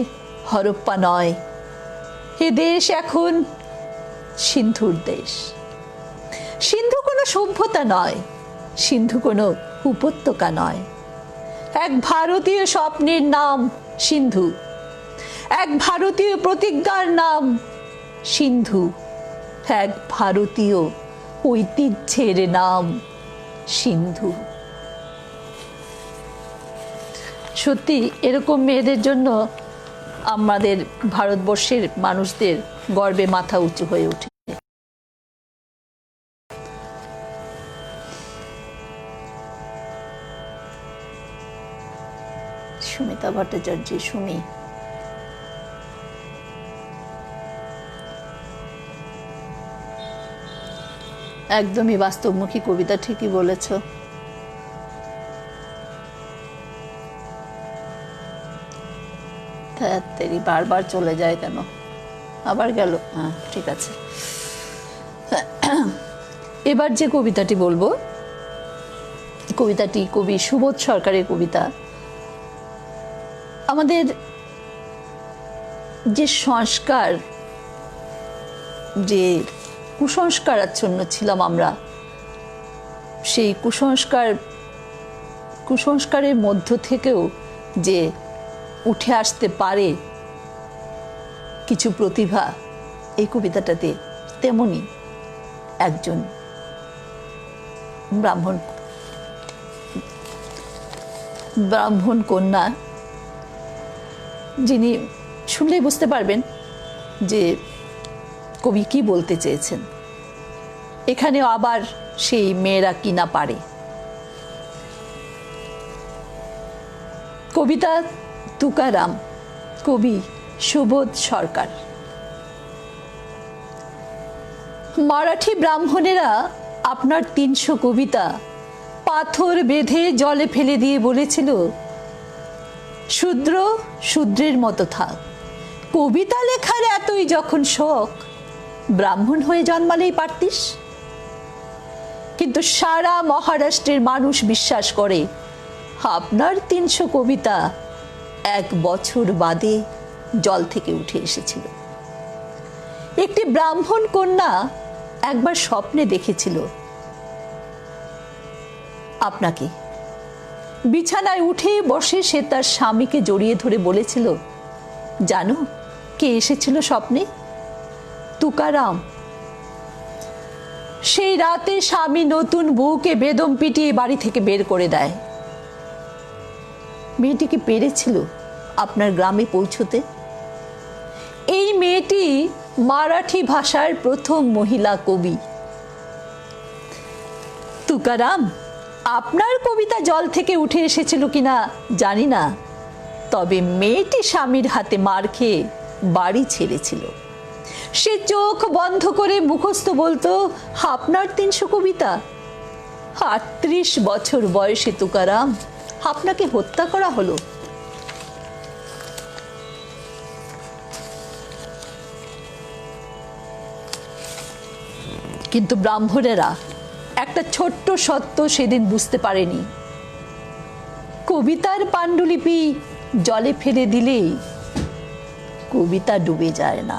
হরপ্পা নয়, এ দেশ এখন সিন্ধুর দেশ। সিন্ধু কোনো সভ্যতা নয়, সিন্ধু কোনো উপত্যকা নয়, এক ভারতীয় স্বপ্নের নাম সিন্ধু, এক ভারতীয় প্রতিজ্ঞার নাম সিন্ধু, এক ভারতীয় ঐতিহ্যের নাম সিন্ধু। সত্যি এরকম মেয়েদের জন্য আমাদের ভারতবর্ষের মানুষদের গর্বে মাথা উঁচু হয়ে ওঠে। সুমিতা ভট্টাচার্য, সুমি। একদমই বাস্তবমুখী কবিতা, ঠিকই বলেছ। তেরি বারবার চলে যায় কেন? আবার গেল? হ্যাঁ, ঠিক আছে। এবার যে কবিতাটি বলবো, কবিতাটি কবি সুবোধ সরকারের কবিতা। আমাদের যে সংস্কার, যে কুসংস্কার আচ্ছন্ন ছিলাম আমরা, সেই কুসংস্কারের মধ্য থেকেও যে উঠে আসতে পারে কিছু প্রতিভা, এই কবিতাটাতে তেমনি একজন ব্রাহ্মণ কন্যা, যিনি শুনলেই বুঝতে পারবেন যে কবি কি বলতে চেয়েছেন। এখানেও আবার সেই মেয়েরা কি না পারে। কবিতা তুকারাম, কবি সুবোধ সরকার। মারাঠি ব্রাহ্মণেরা আপনার 300 কবিতা পাথর বেঁধে জলে ফেলে দিয়ে বলেছিল, শূদ্র শূদ্রের মতো থাক, কবিতা লেখার এতই যখন শখ, ব্রাহ্মণ হয়ে জন্মালেই পারতিস। কিন্তু সারা মহারাষ্ট্রের মানুষ বিশ্বাস করে আপনার 300 কবিতা 1 বছর বাদে জল থেকে উঠে এসেছিল। একটি ব্রাহ্মণ কন্যা একবার স্বপ্নে দেখেছিল আপনাকে। বিছানায় উঠে বসে সে তার স্বামীকে জড়িয়ে ধরে বলেছিল, জানো কে এসেছিল স্বপ্নে? তুকারাম। সেই রাতে স্বামী নতুন বউকে বেদম পিটিয়ে বাড়ি থেকে বের করে দেয়। মেয়েটি কি পেরেছিল আপনার গ্রামে পৌঁছতে? এই মেয়েটি মারাঠি ভাষার প্রথম মহিলা কবি। তুকারাম, আপনার কবিতা জল থেকে উঠে এসেছিল কিনা জানি না, তবে মেয়েটি স্বামীর হাতে মার খেয়ে বাড়ি ছেড়েছিল। সে চোখ বন্ধ করে মুখস্থ বলতো আপনার 300 কবিতা। 38 বছর বয়সে তুকারাম আপনাকে হত্যা করা হলো। কিন্তু ব্রাহ্মণেরা একটা ছোট্ট সত্য সেদিন বুঝতে পারেনি। কবিতার পাণ্ডুলিপি জলে ফেলে দিলেই কবিতা ডুবে যায় না।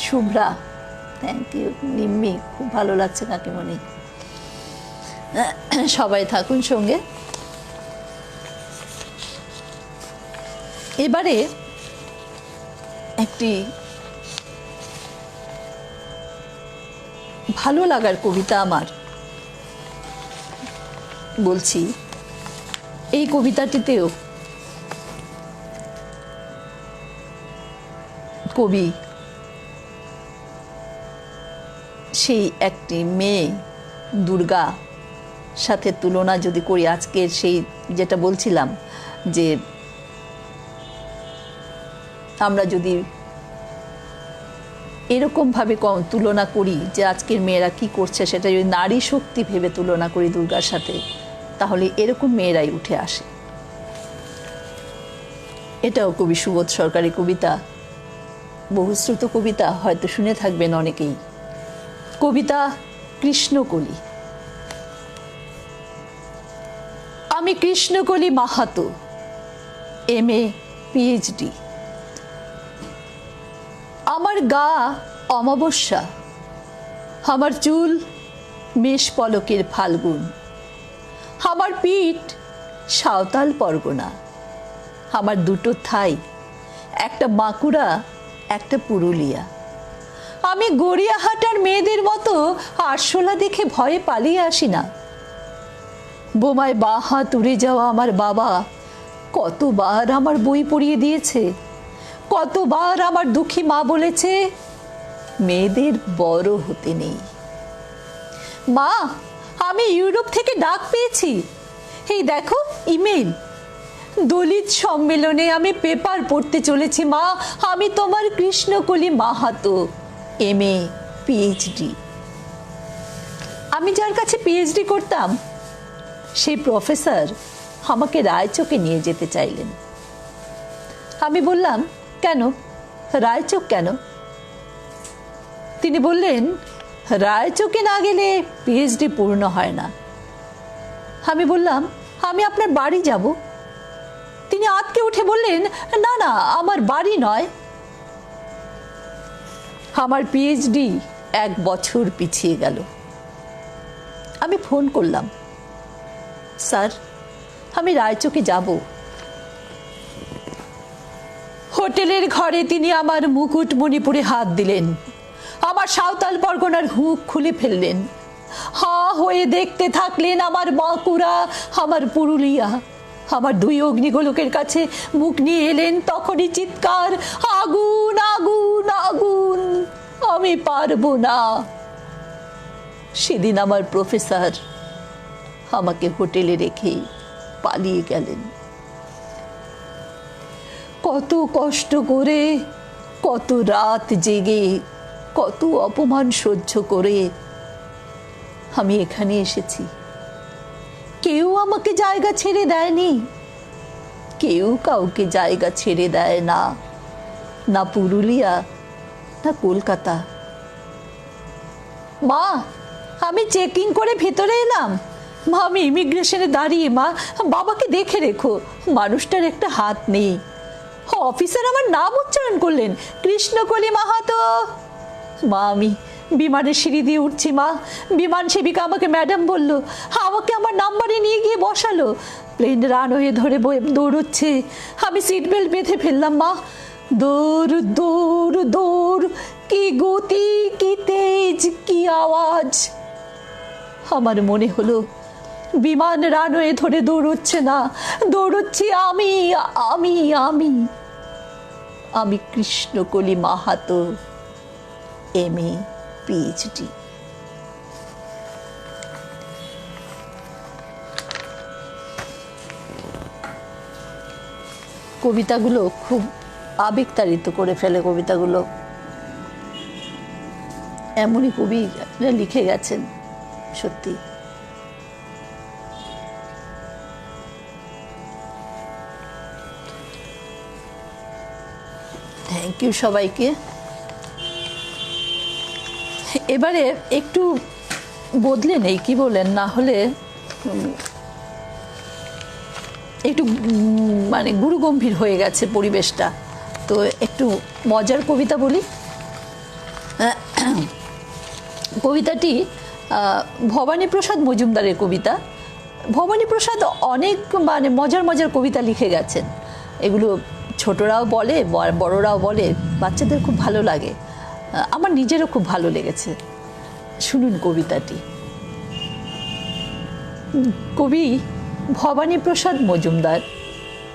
Shubhra, thank you. নিম্মি, খুব ভালো লাগছে কাকিমণি। সবাই থাকুন সঙ্গে। এবারে একটি ভালো লাগার কবিতা আমার বলছি। এই কবিতাটিতেও কবি সেই একটি মেয়ে দুর্গা সাথে তুলনা যদি করি, আজকের সেই যেটা বলছিলাম যে আমরা যদি এরকমভাবে তুলনা করি যে আজকের মেয়েরা কি করছে, সেটা যদি নারী শক্তি ভেবে তুলনা করি দুর্গার সাথে, তাহলে এরকম মেয়েরাই উঠে আসে। এটাও কবি সুবোধ সরকারের কবিতা, বহুশ্রুত কবিতা, হয়তো শুনে থাকবেন অনেকেই। কবিতা কৃষ্ণকলি। আমি কৃষ্ণকলি মাহাতো, MA PhD। আমার গা অমাবস্যা, আমার চুল মেষ পলকের ফাল্গুন, আমার পিঠ সাঁওতাল পরগনা, আমার দুটো থাই, একটা বাঁকুড়া একটা পুরুলিয়া। আমি গড়িয়াহাটার মেয়েদের মতো আরশোলা দেখে ভয়ে পালিয়ে আসি না। বোমায় বাঁ হাত উড়ে যাওয়া আমার বাবা কতবার আমার বই পড়িয়ে দিয়েছে, কতবার আমার দুঃখী মা বলেছে মেয়েদের বড় হতে নেই। মা, আমি ইউরোপ থেকে ডাক পেয়েছি, এই দেখো ইমেল। দলিত সম্মেলনে আমি পেপার পড়তে চলেছি মা, আমি তোমার কৃষ্ণকলি মাহাতো, MA PhD। আমি যার কাছে PhD করতাম সেই প্রফেসর আমাকে রায়চকে নিয়ে যেতে চাইলেন। আমি বললাম, কেন, রায়চক কেন? তিনি বললেন, রায়চকে না গেলে PhD পূর্ণ হয় না। আমি বললাম, আমি আপনার বাড়ি যাব। তিনি আঁতকে উঠে বললেন, না না, আমার বাড়ি নয়। আমার PhD 1 বছর পিছিয়ে গেল। আমি ফোন করলাম, স্যার আমি রায়চকে যাব। হোটেলের ঘরে তিনি আমার মুকুটমণিপুরে হাত দিলেন, আমার সাঁওতাল পরগনার হুঁক খুলে ফেললেন। হা হয়ে দেখতে থাকলেন আমার বাঁকুড়া, আমার পুরুলিয়া। আমার 2 অগ্নিগোলকের কাছে মুখ নিয়ে এলেন, তখনই চিৎকার, আগুন আগুন আগুন, আমি পারবো না। সেদিন আমার প্রফেসর আমাকে হোটেলে রেখে পালিয়ে গেলেন। কত কষ্ট করে, কত রাত জেগে, কত অপমান সহ্য করে আমি এখানে এসেছি। কেউ আমাকে জায়গা ছেড়ে দেয়নি, কেউ কাউকে জায়গা ছেড়ে দেয় না, না পুরুলিয়া না কলকাতা। মা, আমি চেকিং করে ভেতরে এলাম। মা, আমি ইমিগ্রেশনে দাঁড়িয়ে, মা বাবাকে দেখে রেখো, মানুষটার একটা হাত নেই। অফিসার আমার নাম উচ্চারণ করলেন, কৃষ্ণকলি মাহাতো। মা, আমি বিমানের সিঁড়ি দিয়ে উঠছি মা, বিমান সেবিকা আমাকে ম্যাডাম বলল, আমাকে আমার নাম্বারে নিয়ে গিয়ে বসালো। প্লেন রানওয়ে ধরে দৌড়চ্ছে, আমি সিট বেল্ট বেঁধে ফেললাম মা। দৌড় দৌড় দৌড়, কি গতি, কি তেজ, কি আওয়াজ! আমার মনে হলো বিমান রানওয়ে ধরে দৌড়চ্ছে না, দৌড়চ্ছি আমি আমি আমি আমি কৃষ্ণকলি মাহাতো, MA PhD। কবিতাগুলো খুব আবেগতাড়িত করে ফেলে। কবিতাগুলো এমনই কবি লিখে গেছেন, সত্যি। থ্যাংক ইউ সবাইকে। এবারে একটু বদলে নেই, কি বলেন? না হলে একটু মানে গুরুগম্ভীর হয়ে গেছে পরিবেশটা। তো একটু মজার কবিতা বলি। কবিতাটি ভবানীপ্রসাদ মজুমদারের কবিতা। ভবানীপ্রসাদ অনেক মানে মজার মজার কবিতা লিখে গেছেন। এগুলো ছোটরাও বলে, বড়রাও বলে, বাচ্চাদের খুব ভালো লাগে। আমার নিজেরও খুব ভালো লেগেছে। শুনুন কবিতাটি। কবি ভবানীপ্রসাদ মজুমদার।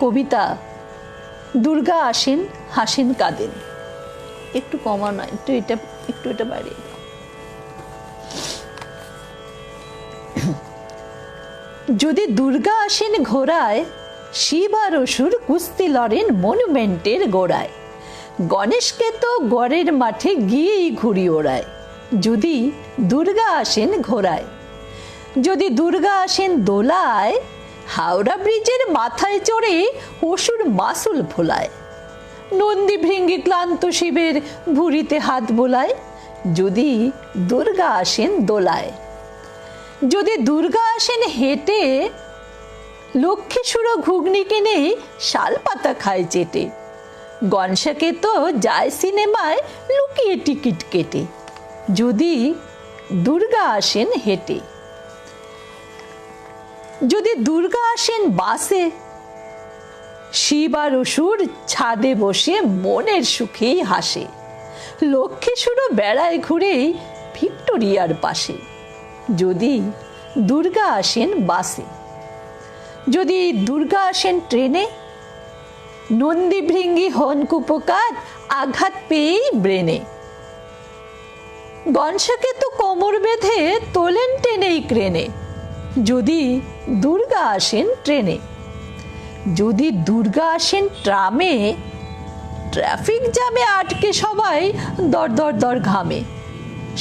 কবিতা দুর্গা আসেন, হাসেন, কাঁদেন। একটু কমানো, একটু এটা বাড়িয়ে দাও। যদি দুর্গা আসেন ঘোড়ায়, শিব আর অসুর কুস্তি লড়েন মনুমেন্টের গোড়ায়। গণেশকে তো গড়ের মাঠে গিয়েই ঘুরি ওড়ায়। যদি দুর্গা আসেন ঘোড়ায়, যদি দুর্গা আসেন দোলায়, হাওড়া ব্রিজের মাথায় চড়ে অসুর মাসুল ভোলায়। নন্দী ভৃঙ্গি ক্লান্ত শিবের ভুঁড়িতে হাত বোলায়। যদি দুর্গা আসেন দোলায়, যদি দুর্গা আসেন হেঁটে, লক্ষ্মীসুর ঘুগনি কিনে শাল পাতা খায় চেটে। গনসাকে তো যায় সিনেমায় লুকিয়ে টিকিট কেটে। যদি দুর্গা আসেন হেঁটে, যদি দুর্গা আসেন বাসে, শিব আর অসুর ছাদে বসে মনের সুখেই হাসে। লক্ষ্মীসুরও বেড়ায় ঘুরেই ভিক্টোরিয়ার পাশে। যদি দুর্গা আসেন বাসে, যদি দুর্গা আসেন ট্রেনে, নন্দী ভৃঙ্গি হন কুপকার আঘাত পেয়েই ব্রেনে। গনসাকে তো কোমর বেঁধে তোলেন টেনেই ক্রেনে। যদি দুর্গা আসেন ট্রেনে, যদি দুর্গা আসেন ট্রামে, ট্রাফিক জ্যামে আটকে সবাই দর দর দর ঘামে।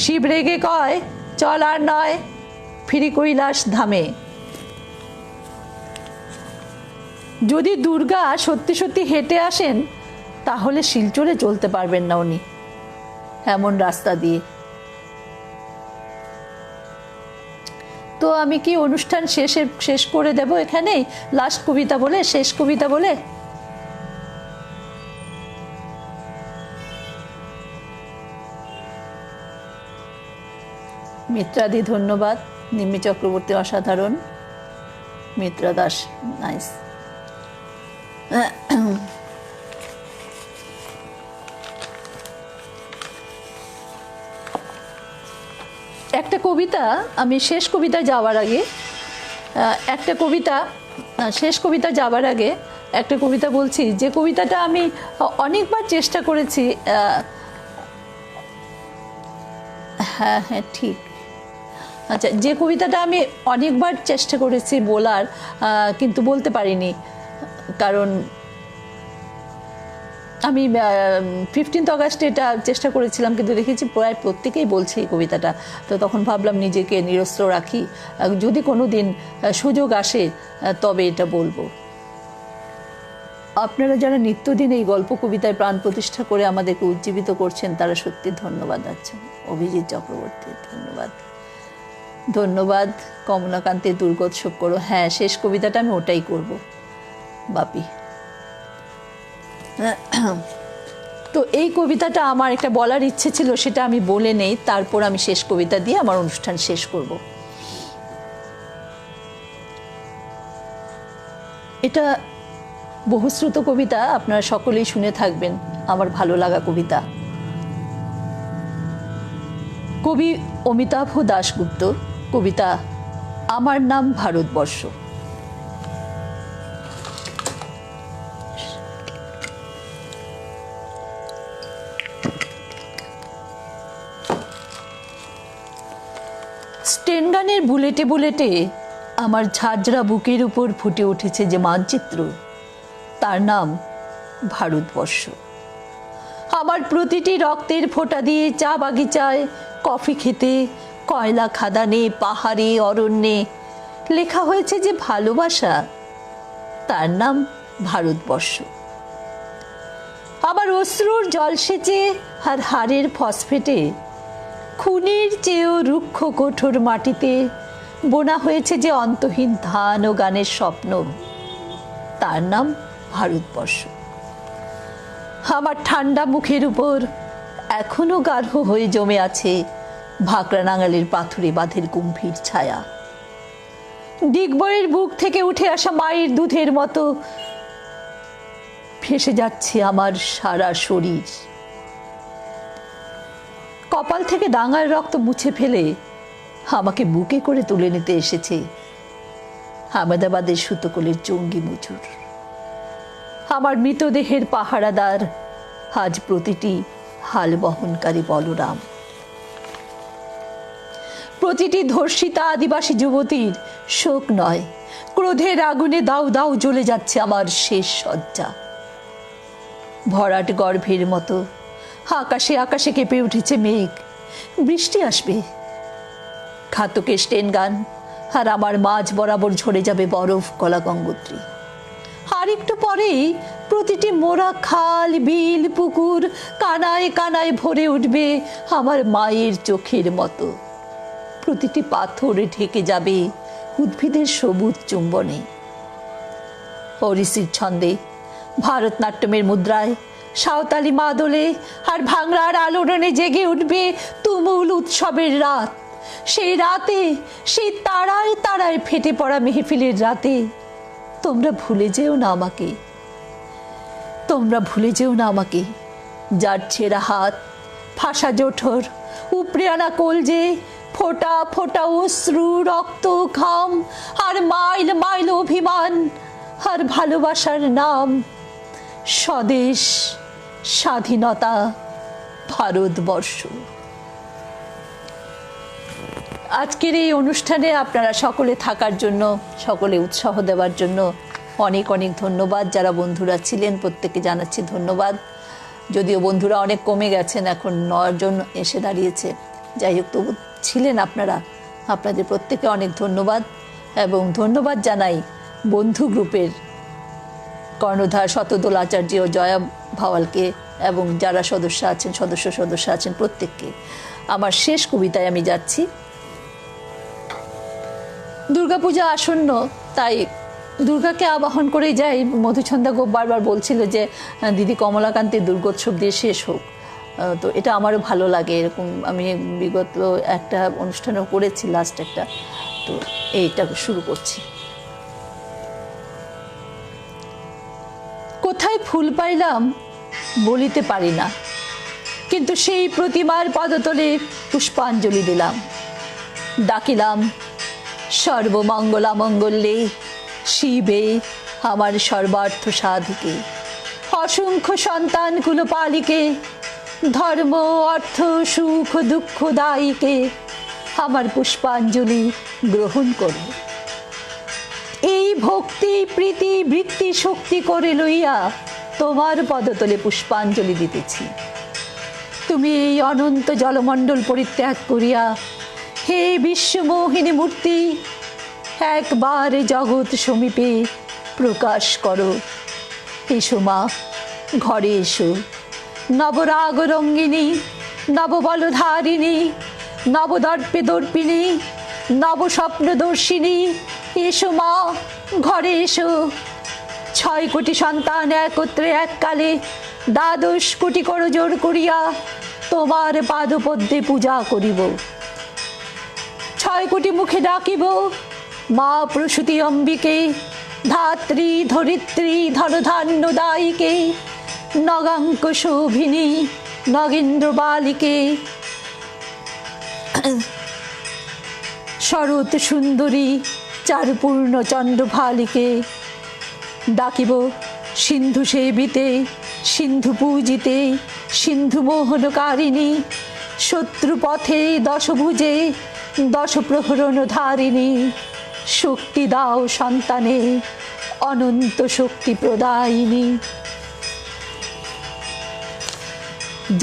শিব রেগে কয় চল আর নয়, ফিরি কৈলাস ধামে। যদি দুর্গা সত্যি সত্যি হেঁটে আসেন, তাহলে শিলচরে চলতে পারবেন না উনি, এমন রাস্তা দিয়ে। তো আমি কি অনুষ্ঠান শেষ করে দেব এখানেই, লাস্ট কবিতা বলে, শেষ কবিতা বলে? মিত্রাদি ধন্যবাদ, নিম্মি চক্রবর্তী অসাধারণ, মিত্রা দাস নাইস। একটা কবিতা আমি শেষ কবিতা যাওয়ার আগে শেষ কবিতা যাওয়ার আগে একটা কবিতা বলছি, যে কবিতাটা আমি অনেকবার চেষ্টা করেছি। হ্যাঁ হ্যাঁ ঠিক, আচ্ছা, যে কবিতাটা আমি অনেকবার চেষ্টা করেছি বলার, কিন্তু বলতে পারিনি, কারণ আমি 15 অগাস্টে এটা চেষ্টা করেছিলাম, কিন্তু দেখেছি প্রায় প্রত্যেকেই বলছে এই কবিতাটা। তো তখন ভাবলাম নিজেকে নিরস্ত্র রাখি, যদি কোনো দিন সুযোগ আসে তবে এটা বলবো। আপনারা যারা নিত্যদিন এই গল্প কবিতায় প্রাণ প্রতিষ্ঠা করে আমাদেরকে উজ্জীবিত করছেন, তারা সত্যি ধন্যবাদ আছেন। অভিজিৎ চক্রবর্তী ধন্যবাদ, ধন্যবাদ। কমলাকান্তের দুর্গোৎসব করো, হ্যাঁ শেষ কবিতাটা আমি ওটাই করব। বাপি তো এই কবিতাটা আমার একটা বলার ইচ্ছে ছিল, সেটা আমি বলে নেই, তারপর আমি শেষ কবিতা দিয়ে আমার অনুষ্ঠান শেষ করব। এটা বহুশ্রুত কবিতা, আপনারা সকলেই শুনে থাকবেন, আমার ভালো লাগা কবিতা। কবি অমিতাভ দাশগুপ্ত, কবিতা আমার নাম ভারতবর্ষ। স্টেনগানের বুলেটে বুলেটে আমার ঝাঁঝরা বুকের উপর ফুটে উঠেছে যে মানচিত্র, তার নাম ভারতবর্ষ। আমার প্রতিটি রক্তের ফোঁটা দিয়ে চা বাগিচায়, কফি খেতে, কয়লা খাদানে, পাহাড়ে, অরণ্যে লেখা হয়েছে যে ভালোবাসা, তার নাম ভারতবর্ষ। আমার অশ্রুর জলসেচে আর হাড়ের ফসফেটে, খুনের চেয়েও রুক্ষ কঠোর মাটিতে বোনা হয়েছে যে অন্তহীন ধান ও গানের স্বপ্ন, তার নাম ভারতবর্ষ। আমার ঠান্ডা মুখের উপর এখনো গাঢ় হয়ে জমে আছে ভাকরা নাঙালের পাথুরে বাঁধের গম্ভীর ছায়া। ডিগবইয়ের বুক থেকে উঠে আসা মায়ের দুধের মতো ভেসে যাচ্ছে আমার সারা শরীর। কপাল থেকে ডাঙার রক্ত মুছে ফেলে আমাকে বুকে করে তুলে নিতে এসেছে আহমেদাবাদের সুতোকলের জঙ্গি মজুর। আমার মৃতদেহের পাহারাদার আজ প্রতিটি হাল বহনকারী বলরাম। প্রতিটি ধর্ষিতা আদিবাসী যুবতীর শোক নয়, ক্রোধের আগুনে দাউ দাউ জ্বলে যাচ্ছে আমার শেষ শয্যা। ভরাট গর্ভের মতো আকাশে আকাশে কেঁপে উঠেছে মেঘ, বৃষ্টি আসবে। ঘাতকের স্টেনগান আর আমার মাঝ বরাবর ঝরে যাবে বরফ গলা গঙ্গোত্রী। আর একটু পরেই প্রতিটি মোরা খাল, বিল, পুকুর কানায় কানায় ভরে উঠবে আমার মায়ের চোখের মতো। প্রতিটি পাথর ঢেকে যাবে উদ্ভিদের সবুজ চুম্বনে। ওড়িশির ছন্দে, ভারতনাট্যমের মুদ্রায়, সাঁওতালি মাদলে আর ভাংড়ার আলোড়নে জেগে উঠবে তুমুল উৎসবের রাত। সেই রাতে, সেই তারায় তারায় ফেটে পড়া মেহফিলের রাতে তোমরা ভুলে যেও না আমাকে, তোমরা ভুলে যেও না আমাকে। যার ছেঁড়া হাত, ফাঁসা জঠর, উপড়ে আনা কলজে, ফোঁটা ফোঁটা অশ্রু, রক্ত, ঘাম আর মাইল মাইল অভিমান আর ভালোবাসার নাম স্বদেশ, স্বাধীনতা, ভারতবর্ষ। আজকের এই অনুষ্ঠানে আপনারা সকলে থাকার জন্য, সকলে উৎসাহ দেওয়ার জন্য অনেক অনেক ধন্যবাদ। যারা বন্ধুরা ছিলেন প্রত্যেককে জানাচ্ছি ধন্যবাদ। যদিও বন্ধুরা অনেক কমে গেছেন, এখন 9 জন এসে দাঁড়িয়েছে। যাই হোক, তবু ছিলেন আপনারা, আপনাদের প্রত্যেকে অনেক ধন্যবাদ। এবং ধন্যবাদ জানাই বন্ধু গ্রুপের কর্ণধার শতদোল আচার্য ও জয়া ভাওয়ালকে এবং যারা সদস্য আছেন প্রত্যেককে। আমার শেষ কবিতায় আমি যাচ্ছি। দুর্গাপূজা আসন্ন, তাই দুর্গাকে আবাহন করেই যাই। মধুছন্দা গোপ বারবার বলছিল যে দিদি কমলাকান্তের দুর্গোৎসব দিয়ে শেষ হোক, তো এটা আমারও ভালো লাগে। এরকম আমি বিগত একটা অনুষ্ঠানও করেছি, লাস্ট একটা, তো এইটা শুরু করছি। কোথায় ফুল পাইলাম বলিতে পারি না, কিন্তু সেই প্রতিমার পদতলে পুষ্পাঞ্জলি দিলাম। ডাকিলাম সর্বমঙ্গলামঙ্গল্যে শিবে আমার সর্বার্থ সাধিকে, অসংখ্য সন্তান কুলপালিকে, ধর্ম অর্থ সুখ দুঃখ দায়ীকে আমার পুষ্পাঞ্জলি গ্রহণ করো। এই ভক্তি প্রীতি বৃত্তি শক্তি করে লইয়া তোমার পদতলে পুষ্পাঞ্জলি দিতেছি। তুমি এই অনন্ত জলমণ্ডল পরিত্যাগ করিয়া হে বিশ্বমোহিনী মূর্তি একবার জগৎ সমীপে প্রকাশ করো। এসো মা, ঘরে এসো। নবরাগ রঙ্গিনী, নববলধারিণী, নবদর্পে দর্পিণী, নবস্বপ্নদর্শিনী, এসো মা, ঘরে এসো। 6 কোটি সন্তান একত্রে এককালে দ্বাদশ কোটি করজোড় করিয়া তোমার পাদপদ্মে পূজা করিব। 6 কোটি মুখে ডাকিব মা প্রসূতি অম্বিকে, ধাত্রী ধরিত্রী ধনধান্য দায়িকে, নগাঙ্ক শোভিনী নগেন্দ্র বালিকে, শরৎ সুন্দরী চারুপূর্ণ চন্দ্রভালিকে। ডাকিব সিন্ধু সেবিতে সিন্ধু পূজিতে সিন্ধু মোহনকারিণী, শত্রুপথে দশভুজে দশ প্রহরণ ধারিণী। শক্তি দাও সন্তানে অনন্ত শক্তি প্রদায়িনী।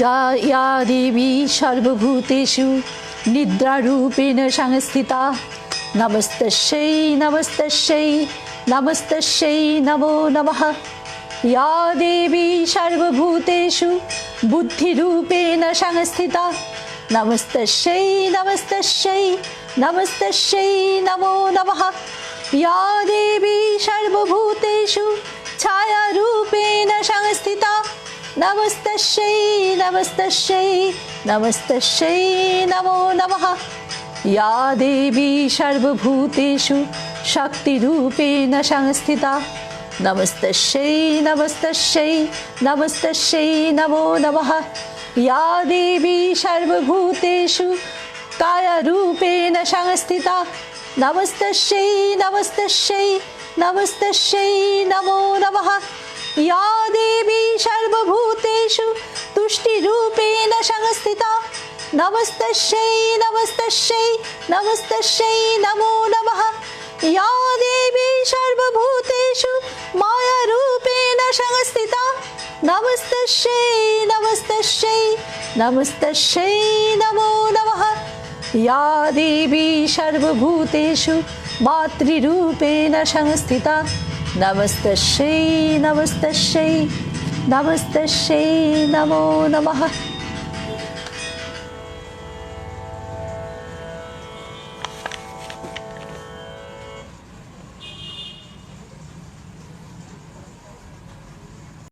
যা ইয়া দেবী সর্বভূতেষু নিদ্রারূপেণ সংস্থিতা, নমস্তস্যৈ নমস্তস্যৈ নমস্তস্যৈ নমো নমঃ। या देवी सर्वभूतेषु बुद्धिरूपेण संस्थिता, नमस्तस्यै नमस्तस्यै नमस्तस्यै नमो नमः। या देवी सर्वभूतेषु छायारूपेण संस्थिता, नमस्तस्यै नमस्तस्यै नमस्तस्यै नमो नमः। या देवी सर्वभूतेषु शक्तिरूपेण संस्थिता, नमस्तस्यै नमस्तस्यै नमस्तस्यै नमो नमः। या देवी सर्वभूतेषु कायरूपेण संस्थिता, नमस्तस्यै नमस्तस्यै नमस्तस्यै नमो नमः। या देवी सर्वभूतेषु तुष्टिरूपेण संस्थिता, नमस्तस्यै नमस्तस्यै नमस्तस्यै नमो नमः। या देवी सर्वभूतेषु मायारूपेण संस्थिता, नमस्तस्यै नमस्तस्यै नमस्तस्यै नमो नमः। या देवी सर्वभूतेषु मातृरूपेण संस्थिता, नमस्तस्यै नमस्तस्यै नमस्तस्यै नमो नमः।